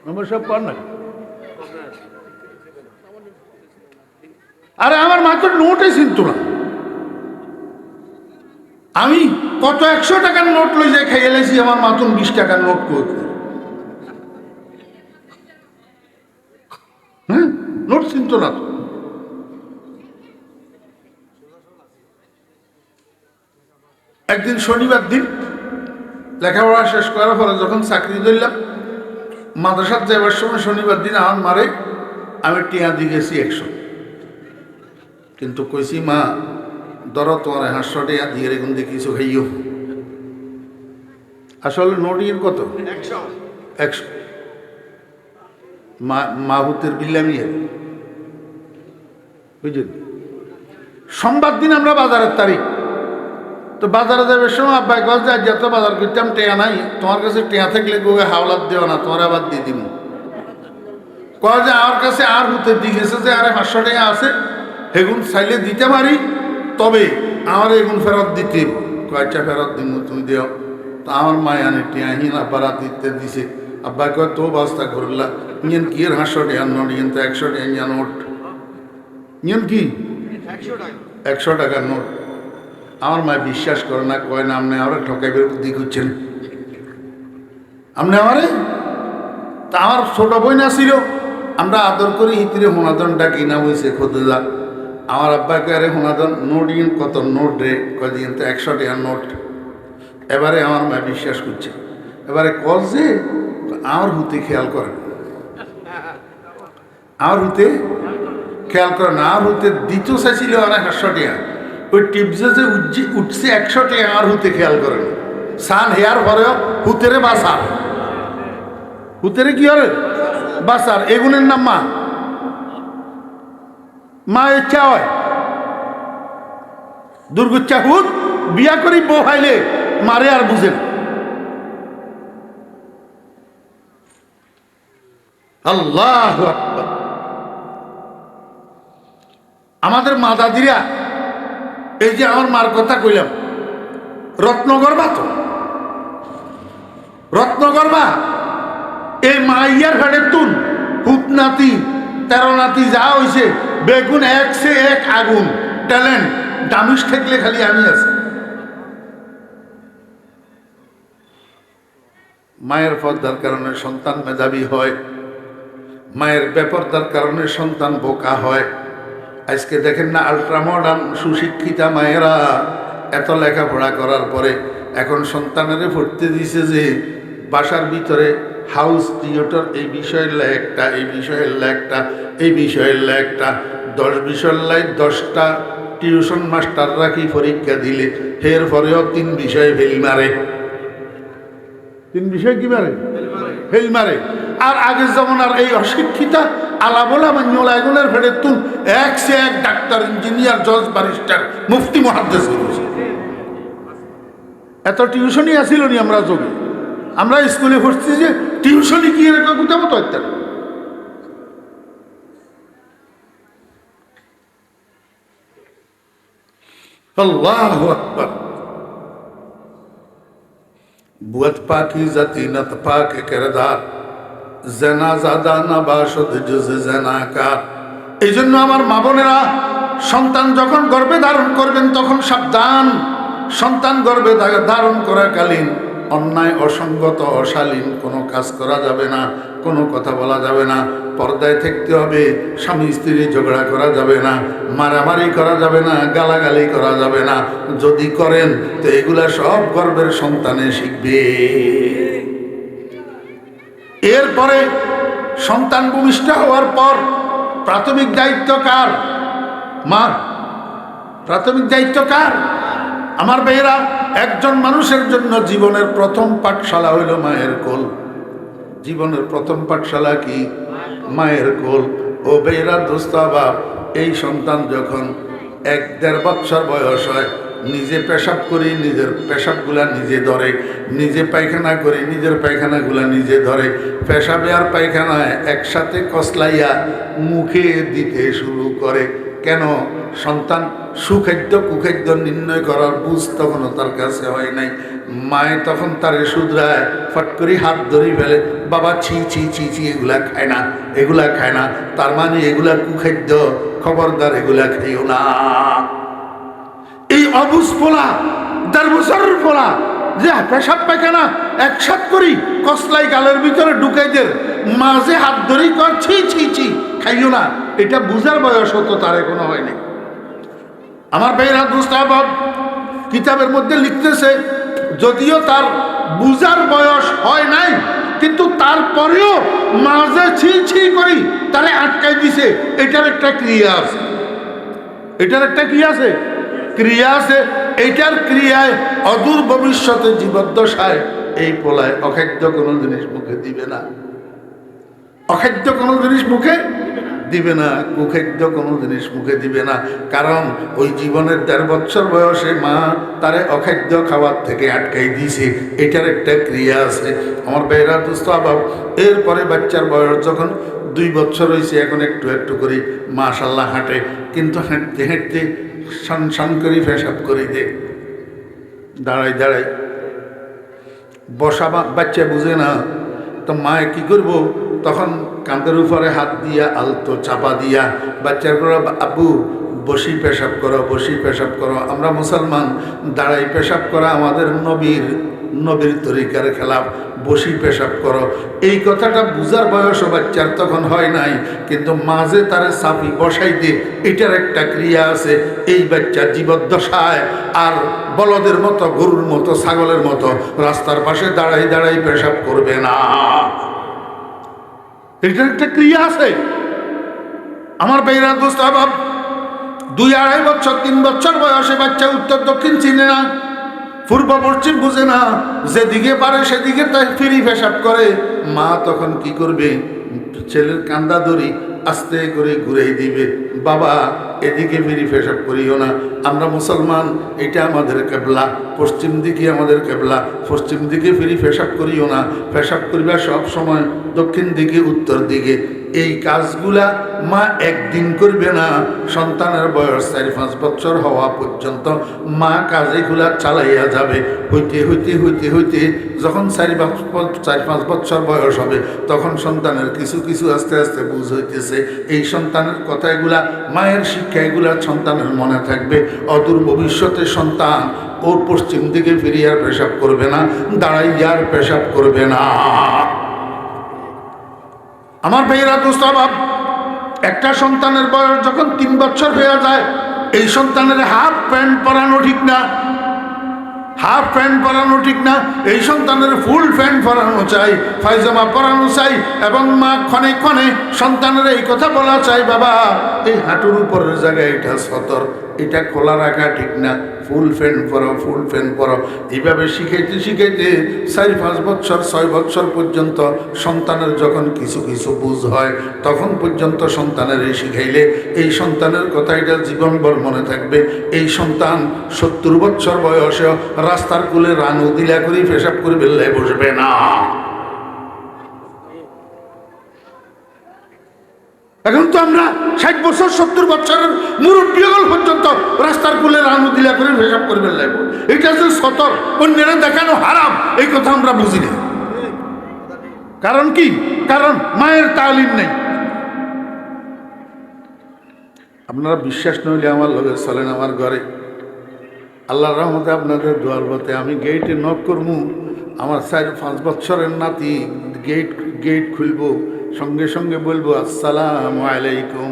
আমরা সব পার না। আরে আমার মা তো নোটই চিনত না। আমি কত 100 টাকার নোট লই যাই খাইয়ে লাইছি, আমার মাতুন 20 টাকার নোট কই। হ্যাঁ, নোট চিনত না তো। একদিন শনিবার দিন লেখাপড়া শেষ করার পরে যখন চাকরি ধরলাম, মাদ্রাসার যাইবার সময় শনিবার দিন আমার মারে আমি টিয়া দিয়ে গেছি 100, কিন্তু কইছি মা ধরো তোমার 500 টিয়া দিয়ে রেখুন দিয়ে কিছু খাইও। আসলে নোটির কত? 100। মাহুতের বিল্লামি বুঝলেন। সোমবার দিন আমরা বাজারের তারিখ, তো বাজারে যাবার সময় আব্বাই কল যে আজ তো বাজার করতাম, টেয়া নাই, তোমার কাছে টেয়া থাকলে গোগে হাওলাত দেও না, তোমার আবার দিয়ে দিব। কয় যে আমার কাছে আর হুতে দিয়ে গেছে যে আরে 500 টাকা আছে, হেগুন চাইলে দিতে পারি, তবে আমার এগুন ফেরত দিতে, কয়েকটা ফেরত দিব, তুমি দেও। তো আমার মায় আনে টিয়াহীন আব্বার দিতে দিছে। আব্বাই কয় তো বাস্তা করলা ইয়েন কি এর 500 টাকার নোট, ইয়েন তো 100 টাকা নোট, ইয়েন কি 100 টাকার নোট। আমার মায় বিশ্বাস করে না, কয় না আপনি আমার ঠকাইবের বুদ্ধি করছেন, আপনি আমারে। তা আমার ছোট বই না ছিল, আমরা আদর করি হিতিরে হোনাদনটা কিনা হয়েছে খোদা। আমার আব্বাকে আরে হোনাদন নোট ইন কত নোট রে, কয় দিন তো 100 টাকার নোট। এবারে আমার মা বিশ্বাস করছে, এবারে কল যে আমার হুতে খেয়াল করেন, আমার হুতে খেয়াল করেন, আমার হুতে দ্বিতীয় চাইছিল অনেক 500 টাকা, ওই টিপসে যে উঠছে 100 টাকা আমার হুতে খেয়াল করেন। সান হেয়ার পরেও হুতেরে বাসার, হুতেরে কি হরে বাসার, এগুনের নাম মা। মা ইচ্ছা হয় দুর্গুচ্ছা হুত বিয়া করি বউ হাইলে মারে আর বুঝেন। আল্লাহ আকবার। আমাদের মা দাদিরা, এই যে আমার মার কথা কইলাম, রত্নগর্ভা তো, রত্নগর্ভা। এই মা ইয়ার ফেডের তুন হুত নাতি 13 নাতি যা হয়েছে, বেগুন 1 সে 1 আগুন, ট্যালেন্ট দামিশ ঠেকলে খালি আমি আছি। মায়ের পর্দার কারণে সন্তান মেধাবী হয়, মায়ের বেপরদার কারণে সন্তান বোকা হয়। আজকে দেখেন না আল্ট্রা মডার্ন সুশিক্ষিতা মায়েরা এত লেখাপড়া করার পরে এখন সন্তানেরে পড়তে দিছে যে বাসার ভিতরে হাউস থিয়েটার, এই বিষয়ের লেখটা, এই বিষয়ের লেখটা, এই বিষয়ের লেখটা, 10 বিষয়ের লাই 10টা টিউশন মাস্টার রাখি পরীক্ষা দিলে এর পরেও 3 বিষয় ফেল মারে। 3 বিষয় কি মারে? ফেল মারে। আর আগের জমানার এই অশিক্ষিতা আলাবোলা মান্যলা এগুলোর ফেডে তুন 1 সে 1 ডাক্তার, ইঞ্জিনিয়ার, জজ, ব্যারিস্টার, মুফতি, মুহাদ্দিস হয়েছে। এত টিউশনই আসিল নি আমরা যোগে, আমরা স্কুলে পড়ছি যে টিউশনই কি এরকম কোথাও মতো ইত্যাদি। আল্লাহু আকবার। বুয়াত পাকি জাতিনত পাক কিরদার, জেনা জাদা না বাসদ জুজে জেনাকার। এই জন্য আমার মা বোনেরা, সন্তান যখন গর্ভে ধারণ করবেন তখন সাবধান। সন্তান গর্ভে ধারণ করাকালীন অন্যায়, অসঙ্গত, অশালীন কোনো কাজ করা যাবে না, কোনো কথা বলা যাবে না, পর্দায় থাকতে হবে। স্বামী স্ত্রী ঝগড়া করা যাবে না, মারামারি করা যাবে না, গালাগালি করা যাবে না। যদি করেন তো এগুলা সব গর্ভের সন্তানে শিখবে। এরপরে সন্তান ভূমিষ্ঠ হওয়ার পর প্রাথমিক দায়িত্ব কার? মার। প্রাথমিক দায়িত্ব কার? আমার ভাইয়েরা, একজন মানুষের জন্য জীবনের প্রথম পাঠশালা হইল মায়ের কোল। জীবনের প্রথম পাঠশালা কি? মায়ের কোল। ও ভাইয়েরা, দোস্ত বাপ, এই সন্তান যখন 1-1.5 বছর বয়স হয়, নিজে পেশাব করি, নিজের পেশাবগুলা নিজে ধরে, নিজে পায়খানা করি, নিজের পায়খানাগুলা নিজে ধরে, পেশাবে আর পায়খানায় একসাথে কসলাইয়া মুখে দিতে শুরু করে। কেন? সন্তান সুখাদ্য কুখাদ্য নির্ণয় করার বুঝ তখনও তার কাছে হয় নাই। মায়ে তখন তারে শুধরায়, ফট করে হাত ধরে ফেলে, বাবা ছি ছি ছি ছি, এগুলা খায় না, এগুলা খায় না, তার মানে এগুলা কুখাদ্য, খবরদার এগুলা খাইও না। এই অবুঝ পোলা, ১.৫ বছরের পোলা যে পেশাব পায়খানা একসাথ করি কসলাই গালের ভিতরে ঢুকাই দের, মাঝে হাত ধরেই কর ছি ছি ছি, খাইও না, এটা বুঝার বয়স হতো তার এখনো হয়নি। আমার ভাইরা দুস্তাবাব কিতাবের মধ্যে লিখতেছে, যদিও তার বুঝার বয়স হয় নাই, কিন্তু তারপরেও মাঝে ছি ছি করি তারে আটকাই দিছে। এটার একটা ক্রিয়া আছে, এটার একটা কি আছে, ক্রিয়া আছে। এইটার ক্রিয়ায় অদূর ভবিষ্যতে জীবদ্দশায় এই পোলায় অখাদ্য কোনো জিনিস মুখে দিবে না, অখাদ্য কোনো জিনিস মুখে দিবে না, কুখাদ্য কোনো জিনিস মুখে দিবে না। কারণ ওই জীবনের ১.৫ বছর বয়সে মা তারে অখাদ্য খাওয়ার থেকে আটকাই দিয়েছে। এটার একটা ক্রিয়া আছে। আমার ভাইরা দুস্থ আবাব, এরপরে বাচ্চার বয়স যখন ২ বছর হয়েছে, এখন একটু একটু করে মাশাল্লাহ হাঁটে, কিন্তু হাঁটতে হাঁটতে সান সান করে পেশাব করে দে, দাঁড়াই দাঁড়াই বসা বাচ্চা বুঝে না, তো মায়ে কি করবো, তখন কাঁধের উপরে হাত দিয়া আলতো চাপা দিয়া বাচ্চার করে, আব্বু বসি পেশাব করো, বসি পেশাব করো। আমরা মুসলমান, দাঁড়াই পেশাব করা আমাদের নবীর তরিকার খেলাফ, বসি পেশাব করো। এই কথাটা বুঝার বয়সও বাচ্চার তখন হয় নাই, কিন্তু মাঝে তারে চাপি বসাই দিয়ে এটার একটা ক্রিয়া আছে। এই বাচ্চা জীবদ্দশায় আর বলদের মতো, গরুর মতো, ছাগলের মতো রাস্তার পাশে দাঁড়াই দাঁড়াই পেশাব করবে না। এটার একটা ক্রিয়া আছে। আমার ভাইরা দোস্ত আবাব, ২-২.৫ বছর ৩ বছর বয়সে বাচ্চা উত্তর দক্ষিণ চিনে না, পূর্ব পশ্চিম বুঝে না, যেদিকে পারে সেদিকে তাই ফিরি পেশাব করে। মা তখন কি করবে, ছেলের কান্দা ধরি আস্তে করে ঘুরাই দিবে, বাবা এদিকে ফিরি পেশাব করিও না, আমরা মুসলমান, এটা আমাদের কেবলা, পশ্চিম দিকে আমাদের কেবলা, পশ্চিম দিকে ফিরি পেশাব করিও না, পেশাব করিবা সব সময় দক্ষিণ দিকে, উত্তর দিকে। এই কাজগুলা মা একদিন করবে না, সন্তানের বয়স ৪-৫ বছর হওয়া পর্যন্ত মা কাজেগুলা চালাইয়া যাবে। হইতে হইতে হইতে হইতে যখন ৪-৫ বছর বয়স হবে, তখন সন্তানের কিছু কিছু আস্তে আস্তে বুঝ হইতেছে। এই সন্তানের কথাগুলা, মায়ের শিক্ষা এগুলা সন্তানের মনে থাকবে। অদূর ভবিষ্যতে সন্তান ওর পশ্চিম দিকে ফিরিয়ার পেশাব করবে না, দাঁড়াইয়ার পেশাব করবে না। আমার ভাইয়েরা দোস্ত আবাব, একটা সন্তানের বয়স যখন ৩ বছর হয়ে যায়, এই সন্তানের হাফ প্যান্ট পরানো ঠিক না, হাফ প্যান্ট পরানো ঠিক না, এই সন্তানের ফুল প্যান্ট পরানো চাই, পায়জামা পরানো চাই। এবং মা ক্ষণে ক্ষণে সন্তানের এই কথা বলা চাই, বাবা এই হাঁটুর উপরের জায়গায় এটা সতর, এটা খোলা রাখা ঠিক না, ফুল প্যান্ট পরো, ফুল প্যান্ট পরো। এইভাবে শিখাইতে শিখাইতে ৪-৫ বছর ৬ বছর পর্যন্ত সন্তানের যখন কিছু কিছু বুঝ হয়, তখন পর্যন্ত সন্তানের এই শিখাইলে এই সন্তানের কথা এটা জীবনভর মনে থাকবে। এই সন্তান ৭০ বছর বয়সেও রাস্তার কুলে রানু দিলা করে পেশাব করে বেল্লায় বসবে না। এখন তো আমরা ৬০ বছর ৭০ বছরের মুরব্বী পর্যন্ত রাস্তার কুলে রানু দিলা করে পেশাব করে বেল্লায়, এটা যে সতর, অন্যেরা দেখানো হারাম, এই কথা আমরা বুঝি না। কারণ কি? কারণ মায়ের তালিম নেই। আপনারা বিশ্বাস নইলে আমার লগে চলেন আমার ঘরে, আল্লাহর রহমতে আপনাদের দোয়ার পথে আমি গেইটে নক করবো, আমার ৪-৫ বছরের নাতি গেট খুলব, সঙ্গে সঙ্গে বলবো আসসালামু আলাইকুম,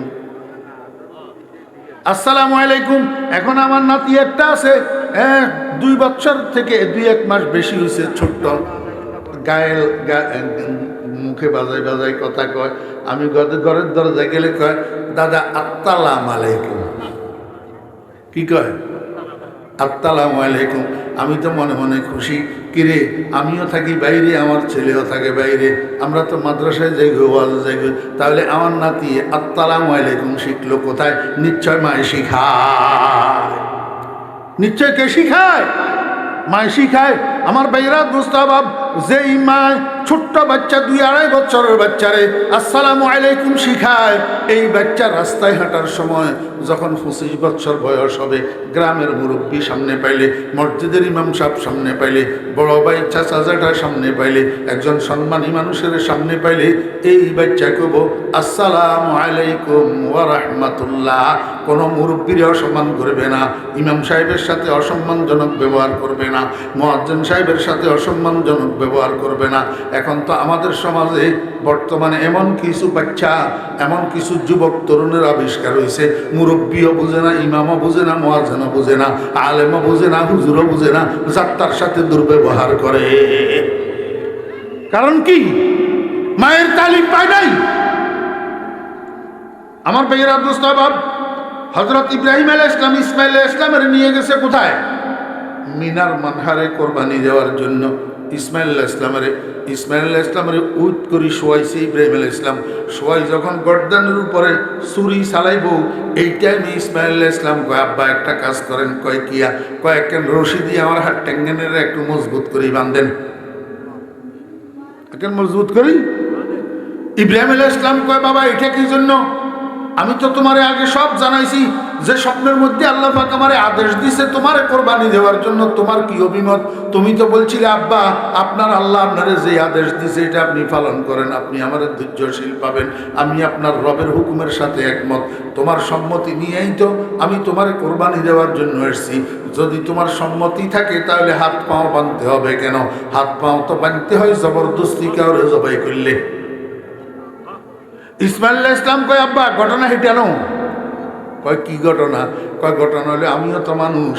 আসসালামু আলাইকুম। এখন আমার নাতি একটা আছে ২ বছর থেকে ২-১ মাস বেশি হয়েছে, ছোট্ট, গায়েল মুখে বাজাই বাজাই কথা কয়। আমি ঘরের দরজায় গেলে কয়, দাদা আসসালামু আলাইকুম। কি কয়? আসসালামু আলাইকুম। আমি তো মনে মনে খুশি, কিরে আমিও থাকি বাইরে, আমার ছেলেও থাকে বাইরে, আমরা তো মাদ্রাসায় যাই, ওয়াজ যাই, তাহলে আমার নাতি আসসালামু আলাইকুম শিখলো কোথায়? নিশ্চয় মায়ে শিখায়, নিশ্চয় কে শিখায়? মায় শিখায়। আমার ভাইরা দোস্তাবাব, যেই মায় ছোট্ট বাচ্চা 2-2.5 বছরের বাচ্চারে আসসালামু আলাইকুম শিখায়, এই বাচ্চা রাস্তায় হাঁটার সময় যখন 25 বছর বয়স হবে, গ্রামের মুরব্বী সামনে পাইলে, মসজিদের ইমাম সাহেব সামনে পাইলে, বড় ভাই চাচা জ্যাঠা সামনে পাইলে, একজন সম্মানী মানুষের সামনে পাইলে এই বাচ্চা কব আসসালামু আলাইকুম ওয়া রাহমাতুল্লাহ। কোনো মুরব্বীর অসম্মান করবে না, ইমাম সাহেবের সাথে অসম্মানজনক ব্যবহার করবে না, মুয়াজ্জিন সাহেবের সাথে অসম্মানজনক ব্যবহার করবে না। এখন তো আমাদের সমাজে বর্তমানে এমন কিছু বাচ্চা, এমন কিছু যুবক তরুণের আবিষ্কার হয়েছে, মুরব্বীও বুঝে না, ইমামও বুঝে না, মুয়াজ্জিনও বুঝে না, আলেমও বুঝে না, হুজুরও বুঝে না, যাত্রার সাথে দুর্ব্যবহার করে। কারণ কি? মায়ের তালিম পায় নাই। আমার ভাইয়েরা দোস্তাবাব, হযরত ইব্রাহিম আলাইহিস সালাম ইসমাঈল আলাইহিস সালামের নিয়ে গেছে কোথায়? মিনার মানহারে কোরবানি দেওয়ার জন্য। ইসমাঈল আলাইহিস সালামের উট করি শোয়াইছে ইব্রাহিম আলাইহিস সালাম। শোয়াই যখন গর্দানের উপরে ছুরি চালাইব, এই টাইমে ইসমাঈল আলাইহিস সালাম কয় আব্বা একটা কাজ করেন। কয় কিয়া? কয় একখান রশি দিয়ে আমার হাত টেঙ্গেনের একটু মজবুত করে বাঁধেন, একখান মজবুত করি। ইব্রাহিম আলাইহিস সালাম কয় বাবা এটা কি জন্য? আমি তো তোমারে আগে সব জানাইছি যে স্বপ্নের মধ্যে আল্লাহ পাক আমারে আদেশ দিছে তোমারে কোরবানি দেওয়ার জন্য। তোমার কি অভিমত? তুমি তো বলছিলে আব্বা আপনার আল্লাহ আপনারে যে আদেশ দিছে এটা আপনি পালন করেন, আপনি আমার ধৈর্যশীল পাবেন, আমি আপনার রবের হুকুমের সাথে একমত। তোমার সম্মতি নিয়েই তো আমি তোমারে কোরবানি দেওয়ার জন্য এসেছি। যদি তোমার সম্মতি থাকে তাহলে হাত পাও বাঁধতে হবে কেন? হাত পাও তো বাঁধতে হয় জবরদস্তি কাউরে জবাই করলে। ইসমাঈল আলাইহিস সালাম কয় আব্বা ঘটনা হেঁটানো। কয় কি ঘটনা? কয় ঘটনা হলে আমিও তো মানুষ,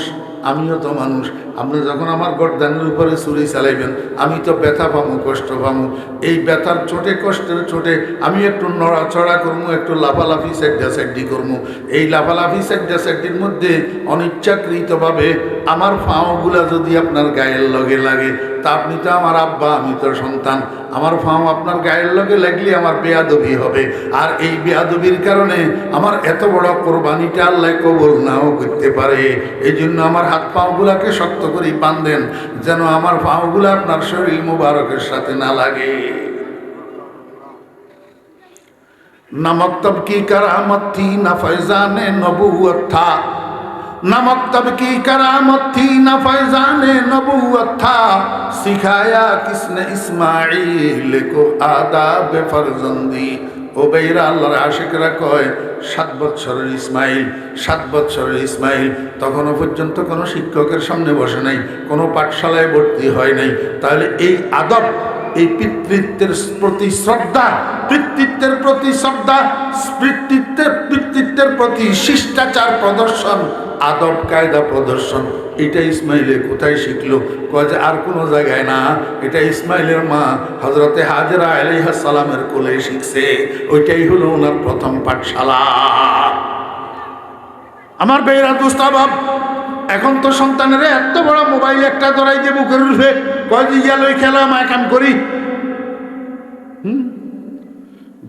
আপনি যখন আমার গর্দানের উপরে ছুরি চালাইবেন আমি তো ব্যথা পামু, কষ্ট পামু। এই ব্যথার চোটে, কষ্টের চোটে আমি একটু নড়াচড়া করবো, একটু লাফালাফি সাইডি করবো। এই লাফালাফি সাইডির মধ্যে অনিচ্ছাকৃতভাবে আমার পাওগুলা যদি আপনার গায়ের লগে লাগে, তা আপনি তো আমার আব্বা, আমি তো সন্তান, আমার পাও আপনার গায়ের লগে লাগলে আমার বেয়াদবি হবে। আর এই বেয়াদবির কারণে আমার এত বড় কোরবানিটা আল্লাহ কবুল নাও করতে পারে। এই জন্য আমার হাত পাওগুলাকে শক্ত করে বাঁধেন, যেন আমার পাওগুলা আপনার শরীর মুবারকের সাথে না লাগে। না মক্তব কি কারামত থি, না ফয়জানে নবুয়ত থা। ना मक्तब की करामत थी, ना फैजाने नबूवत था। सिखाया किसने इस्माइल को आदाब फरजंदी। ও বেইরা আল্লাহর আশিকরা কয় 7 বছরের ইসমাইল তখনও পর্যন্ত কোনো শিক্ষকের সামনে বসে নাই, কোনো পাঠশালায় ভর্তি হয় নাই। তাহলে এই আদব, এই পিতৃত্বের প্রতি শ্রদ্ধা, পিতৃত্বের প্রতি শিষ্টাচার প্রদর্শন, আদব কায়দা প্রদর্শন, এটা ইসমাইলে কোথায় শিখলো? কয় যে আর কোনো জায়গায় না, এটা ইসমাইলের মা হযরতে হাজেরা আলাইহিস সালামের কোলে শিখছে। ওইটাই হলো ওনার প্রথম পাঠশালা। আমার বেইরা দুস্তাবাব, এখন তো সন্তানেরা এত বড় মোবাইল একটা ধরাই দিয়ে বুকের উঠবে, কয় যে গেলই খেলা মা কাম করি।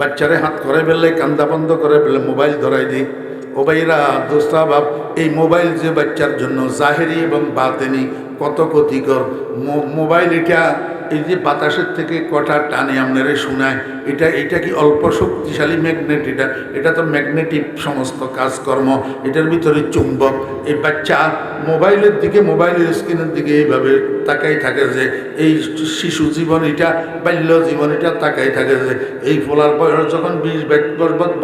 বাচ্চারে হাত করে ফেললে, কান্দা বন্ধ করে ফেললে মোবাইল ধরাই দিই। ও ভাইরা দোস্তাবাব, এই মোবাইল যে বাচ্চার জন্য জাহেরি এবং বাতেনি কত ক্ষতিকর। মোবাইল এটা এই যে বাতাসের থেকে কটা টানে আপনারা শোনায়, এটা কি অল্প শক্তিশালী ম্যাগনেট? এটা তো ম্যাগনেটিক সমস্ত কাজকর্ম, এটার ভিতরে চুম্বক। এই বাচ্চা মোবাইলের দিকে, মোবাইলের স্ক্রিনের দিকে এইভাবে তাকাই থাকে যে এই শিশু জীবন, এটা বাল্য জীবন, এটা তাকাই থাকে যে এই ফোলার বয়স যখন 20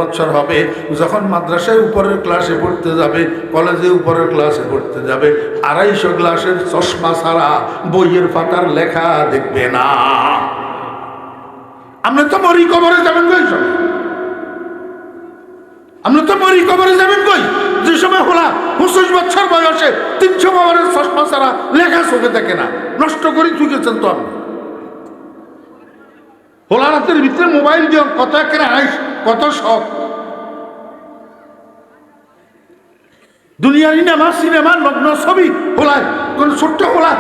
বছর হবে, যখন মাদ্রাসায় উপরের ক্লাসে পড়তে যাবে, কলেজে উপরের ক্লাসে পড়তে যাবে, 250 গ্লাসের চশমা ছাড়া বইয়ের পাতার লেখা দেখবে না। আমরা তো মরি কবরে যাবেন কই? আমরা তো মরি কবরে যাবেন কই? যে সময় হলা 25 বছর বয়সে 300 বারের চশমা ছাড়া লেখা চোখে দেখে না, নষ্ট করে চুকেছেন তো আপনি। হোলা রাতের ভিতরে মোবাইল দিয়ে কত একেবারে আইস, কত শখ। দুনিয়ার সিনেমা নগ্ন ছবি হোলায়, কোন ছোট্ট হোলা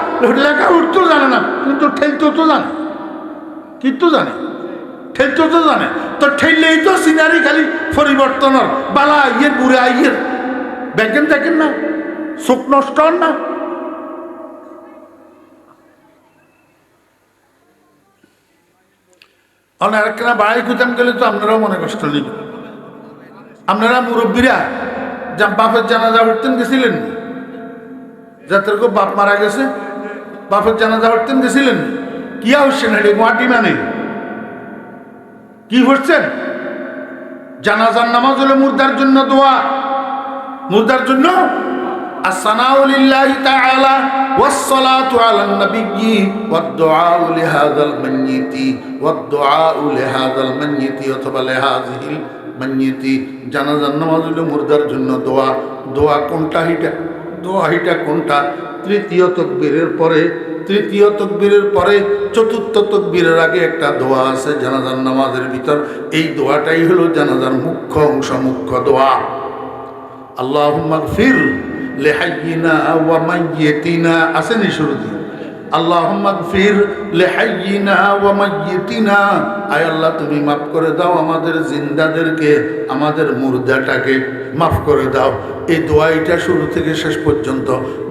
লেখা উঠতেও জানে না, কিন্তু ঠেলতেও তো জানে, কিন্তু জানে, ঠেলতেও তো জানে। তো ঠেললেই তো সিনারি খালি পরিবর্তনের বালা, ইয়ের বুড়া, ইয়ের দেখেন না চোখ নষ্ট হন না? আরেকখানা বাড়াই খুঁজাম গেলে তো আপনারাও মনে কষ্ট নেবেন। আপনারা মুরব্বীরা যা বাপের জানাজা পড়তেন গেছিলেন, যাদের বাপ মারা গেছে বাপের জানাজা পড়তেন গেছিলেন, কি হচ্ছেন? হেঁটে মাটি মানে কি হচ্ছেন? জানাজার নামাজ হলো মুর্দার জন্য দোয়া, মুর্দার জন্য আসসানাউ লিল্লাহি তাআলা ওয়াসসালাতু আলান নবিয়্যি ওয়াদ-দুআউ লিহাযাল মাইয়িতি ওয়াদ-দুআউ লিহাযাল মাইয়িতি অথবা লিহাযিহিল মাইয়িতি। জানাজার নামাজ হলো মুর্দার জন্য দোয়া। দোয়া কোনটা? হিটা দোয়া হিটা কোনটা? তৃতীয় তাকবীরের পরে, তৃতীয় তাকবীরের পরে চতুর্থ তাকবীরের আগে একটা দোয়া আছে জানাজার নামাজের ভিতর। এই দোয়াটাই হলো জানাজার মুখ্য অংশ, মুখ্য দোয়া। আল্লাহুম্মা গফির লিহাইয়িনা ওয়া মাইয়িতিনা, আসেনি শুরুতে? আল্লাহুম্মা গফির লিহাইয়িনা ওয়া মাইয়িতিনা, আয় আল্লাহ তুমি মাফ করে দাও আমাদের জিন্দাদেরকে, আমাদের মুর্দাটাকে মাফ করে দাও। এই দোয়াইটা শুরু থেকে শেষ পর্যন্ত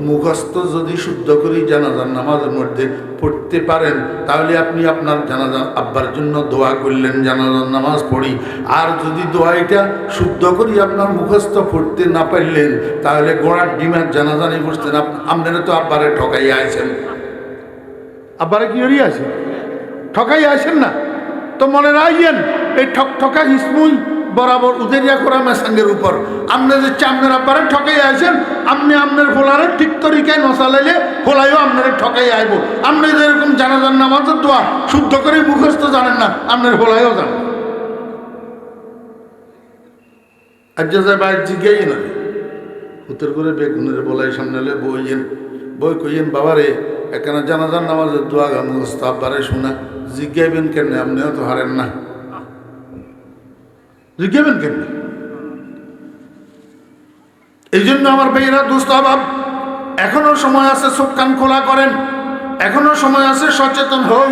মুখস্থ যদি শুদ্ধ করি জানাজার নামাজের মধ্যে পড়তে পারেন, তাহলে আপনি আপনার জানাজার আব্বার জন্য দোয়া করলেন, জানাজার নামাজ পড়ি। আর যদি দোয়াইটা শুদ্ধ করি আপনার মুখস্থ পড়তে না পারলেন, তাহলে গোড়ার ডিমের জানাজানি পড়ছেন, আপনারা তো আব্বারে ঠকাইয়া আছেন। আব্বারে কি হরিয়া আছেন? ঠকাইয়া আছেন না তো মনে রাখেন, এই ঠকা হিসমুই বরাবর উদেরিয়া করা মেসাঙ্গের উপর। আপনি যে আপনার আব্বারে ঠকাই আছেন, আপনি আপনার ফোলারে ঠিক তরিকায় নচালাইলে ফোলাইও আপনার ঠকাই আইব। আপনি যেরকম জানাজার নামাজের দোয়া শুদ্ধ করে মুখস্থ জানেন না, আপনার ফোলাইও জানেন। আজ যায় বাইর জিজ্ঞাই না উত্তর করে বেগুনের বলাই সামনে বইয়েন, বই কইয়েন বাবারে একখানা জানাজার নামাজের দোয়া মুখস্থ আব্বারে শোনা, জিজ্ঞাইবেন কেন? আপনিও তো হারেন না, জিজ্ঞাবেন কেন? এই জন্য আমার ভাইয়েরা, দোস্ত আবাব, এখনো সময় আছে, চোখ কান খোলা করেন, এখনো সময় আছে, সচেতন হন।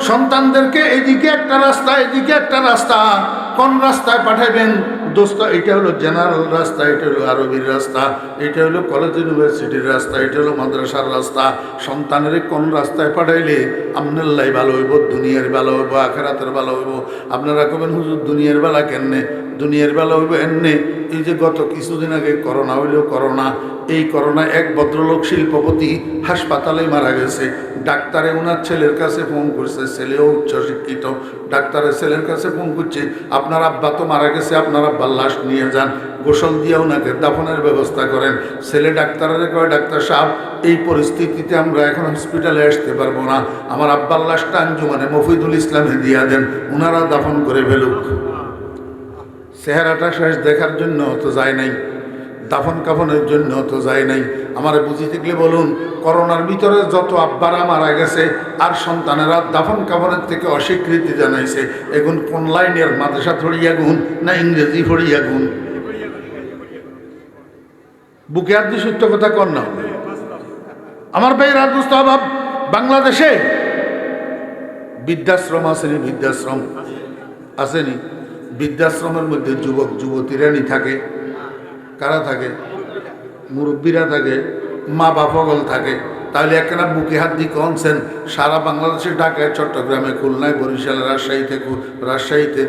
সন্তানদেরকে এদিকে একটা রাস্তা, এদিকে একটা রাস্তা, কোন রাস্তায় পাঠাবেন? দোস্ত, এটা হলো জেনারেল রাস্তা, এটা হলো আরবির রাস্তা, এটা হলো কলেজ ইউনিভার্সিটির রাস্তা, এটা হলো মাদ্রাসার রাস্তা। সন্তানের কোন রাস্তায় পাঠাইলে আপনার লাই ভালো হইব, দুনিয়ার ভালো হইব, আখেরাতের ভালো হইব? আপনারা কবেন হুজুর দুনিয়ার বেলা কেমনে? দুনিয়ার বেলা হইব এমনি, এই যে গত কিছুদিন আগে করোনা হইল, করোনা, এই করোনা এক ভদ্রলোক শিল্পপতি হাসপাতালে মারা গেছে। ডাক্তারে ওনার ছেলের কাছে ফোন করছে, ছেলেও উচ্চশিক্ষিত, ডাক্তারের ছেলের কাছে ফোন করছে, আপনার আব্বা তো মারা গেছে, আপনার আব্বার লাশ নিয়ে যান, গোসল দিয়ে ওনাকে দাফনের ব্যবস্থা করেন। ছেলে ডাক্তারের কয়, ডাক্তার সাহেব এই পরিস্থিতিতে আমরা এখন হসপিটালে আসতে পারবো না, আমার আব্বার লাশটা আঞ্জুমানে মফিদুল ইসলামে দিয়া দেন, ওনারা দাফন করে ফেলুক। চেহারাটা শেষ দেখার জন্য তো যায় নাই, দাফন কাফনের জন্য তো যায় নাই। আমার বুঝি থাকলে বলুন, করোনার ভিতরে যত আব্বারা মারা গেছে আর সন্তানেরা দাফন কাফনের থেকে অস্বীকৃতি জানাইছে, এখন কোন লাইনের? মাদ্রাসা থড়িয়া গুণ না ইংরেজি ফড়িয়া গুণ? বুকে আর দিয়ে সত্য কথা কর না। আমার ভাইয়েরা, দোস্ত আবাব, বাংলাদেশে বৃদ্ধাশ্রম আসেনি? বৃদ্ধাশ্রম আসেনি? বৃদ্ধাশ্রমের মধ্যে যুবক যুবতীরানি থাকে। কারা থাকে? মুরব্বীরা থাকে, মা বাপগল থাকে। তাহলে একখানা বুকে হাত দিয়ে কনছেন, সারা বাংলাদেশে, ঢাকায়, চট্টগ্রামে, খুলনায়, বরিশালে, রাজশাহীতে,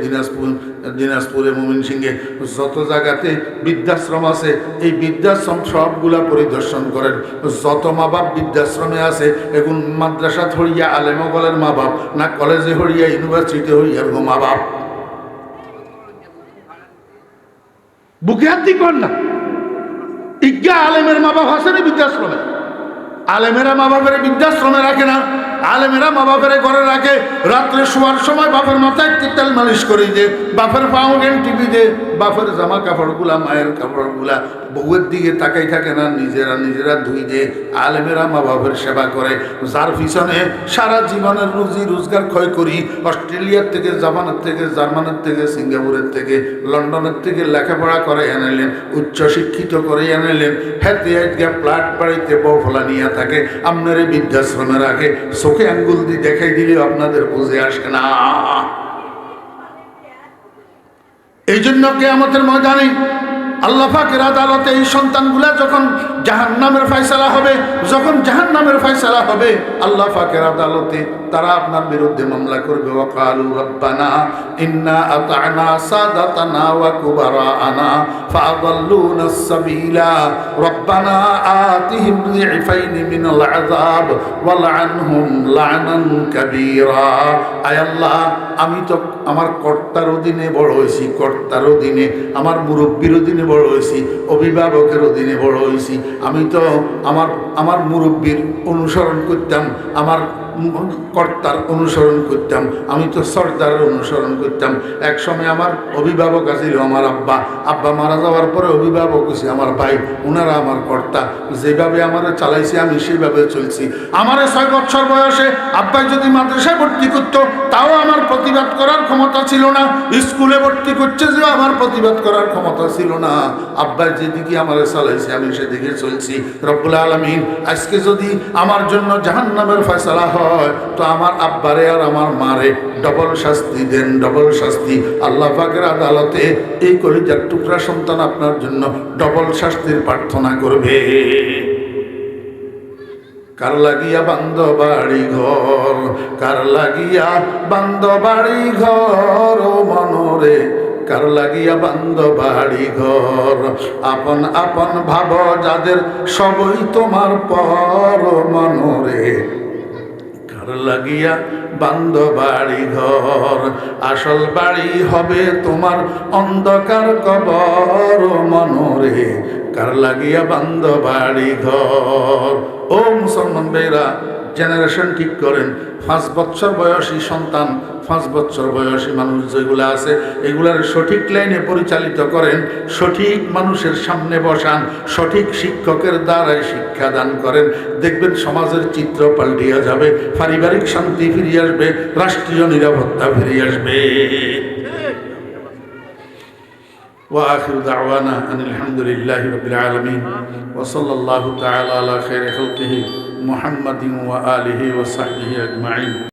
দিনাজপুরে, ময়মনসিংহে, যত জায়গাতে বৃদ্ধাশ্রম আছে, এই বৃদ্ধাশ্রম সবগুলা পরিদর্শন করেন। যত মা বাপ বৃদ্ধাশ্রমে আছে, এখন মাদ্রাসা হইয়া আলেমগলের মা বাপ, না কলেজে হইয়া ইউনিভার্সিটি হইয়ার মা বাপ? বুকে হাত দিয়ে কর না। ইজ্ঞা আলেমের মা বাপ আছে না বৃদ্ধাশ্রমে? আলেমেরা মা বাপের বৃদ্ধাশ্রমে রাখে না, আলেমেরা মা বাপের ঘরে রাখে। রাত্রে শোয়ার সময় বাপের মাথায় তেল মালিশ করে দে, বাপের ফাউন্টেন টিভি দে, বাপের জামা কাপড়গুলা, মায়ের কাপড়গুলা বউয়ের দিকে তাকাই থাকে না, নিজেরা ধুই দে। আলেমেরা মা বাপের সেবা করে, যার পিছনে সারা জীবনের রুজি রোজগার ক্ষয় করি। অস্ট্রেলিয়ার থেকে, জাপানের থেকে, জার্মানের থেকে, সিঙ্গাপুরের থেকে, লন্ডনের থেকে লেখাপড়া করে আনাইলেন, উচ্চশিক্ষিত করে আনাইলেন। হেঁটে হেঁটে ফ্ল্যাট বাড়িতে বউ ফলা নিয়ে থাকে, আপনারে বৃদ্ধাশ্রমে রাখে। চোখে আঙ্গুল দিয়ে দেখাই দিলেও আপনাদের বুঝে আসে না। এই জন্য কিয়ামতের ময়দানে আল্লাহ পাকের আদালতে এই সন্তানগুলা যখন জাহান্নামের ফয়সালা হবে, যখন জাহান্নামের ফয়সালা হবে আল্লাহ পাকের আদালতে তারা আপনার বিরুদ্ধে মামলা করবে। ওয়াকালু রব্বানা ইন্না আতা'না সাদাতানা ওয়া কুবারানা ফাআদাল্লুনা আস-সাবিলা রব্বানা আতিহিম যিফাইনি মিনাল আযাব ওয়ালআনহুম লা'নান কাবীরা। আয় আল্লাহ, আমি তো আমার কর্তার অধীনে বড় হয়েছি, কর্তার অধীনে, আমার মুরব্বীর অধীনে বড় হয়েছি, অভিভাবকের অধীনে বড় হয়েছি। আমি তো আমার মুরব্বীর অনুসরণ করতাম, আমার কর্তার অনুসরণ করতাম, আমি তো সর্দারের অনুসরণ করতাম। এক সময় আমার অভিভাবক আছিল আমার আব্বা, আব্বা মারা যাওয়ার পরে অভিভাবক হয়েছে আমার ভাই, ওনারা আমার কর্তা। যেভাবে আমার চালাইছে আমি সেইভাবে চলছি। আমার 6 বছর বয়সে আব্বাই যদি মাদ্রাসায় ভর্তি করতো তাও আমার প্রতিবাদ করার ক্ষমতা ছিল না, স্কুলে ভর্তি করছে যে আমার প্রতিবাদ করার ক্ষমতা ছিল না। আব্বাই যেদিকে আমার চালাইছে আমি সেদিকে চলছি। রব্বুল আলামিন আজকে যদি আমার জন্য জাহান্নামের ফয়সালা হয় তো আমার আব্বারে আর আমার মারে ডবল শাস্তি দেন, ডবল শাস্তি। আল্লাহ পাকের আদালতে এই কলিজার টুকরা সন্তান আপনার জন্য ডবল শাস্তির প্রার্থনা করবে। কার লাগিয়া বান্দ বাড়ি ঘর, কার লাগিয়া বান্দ বাড়ি ঘর ও মনরে, কার লাগিয়া বান্দ বাড়ি ঘর। আপন আপন ভাব যাদের সবই তোমার পর মনরে, কার লাগিয়া বান্দ বাড়ি ঘর। আসল বাড়ি হবে তোমার অন্ধকার কবর মনরে, কার লাগিয়া বান্দ বাড়ি ঘর। ও মুসলমান ভাইরা, জেনারেশন ঠিক করেন। 5 বছর বয়সী সন্তান, 5 বছর বয়সী মানুষ যেগুলো আছে এগুলার সঠিক লাইনে পরিচালিত করেন, সঠিক মানুষের সামনে বসান, সঠিক শিক্ষকের দ্বারাই শিক্ষা দান করেন। দেখবেন সমাজের চিত্র পাল্টিয়া যাবে, পারিবারিক শান্তি ফিরিয়ে আসবে, রাষ্ট্রীয় নিরাপত্তা ফিরিয়ে আসবে। وآخر دعوانا أن الحمد لله رب العالمين وصلى الله تعالى على خير خلقه محمد وآله وصحبه أجمعين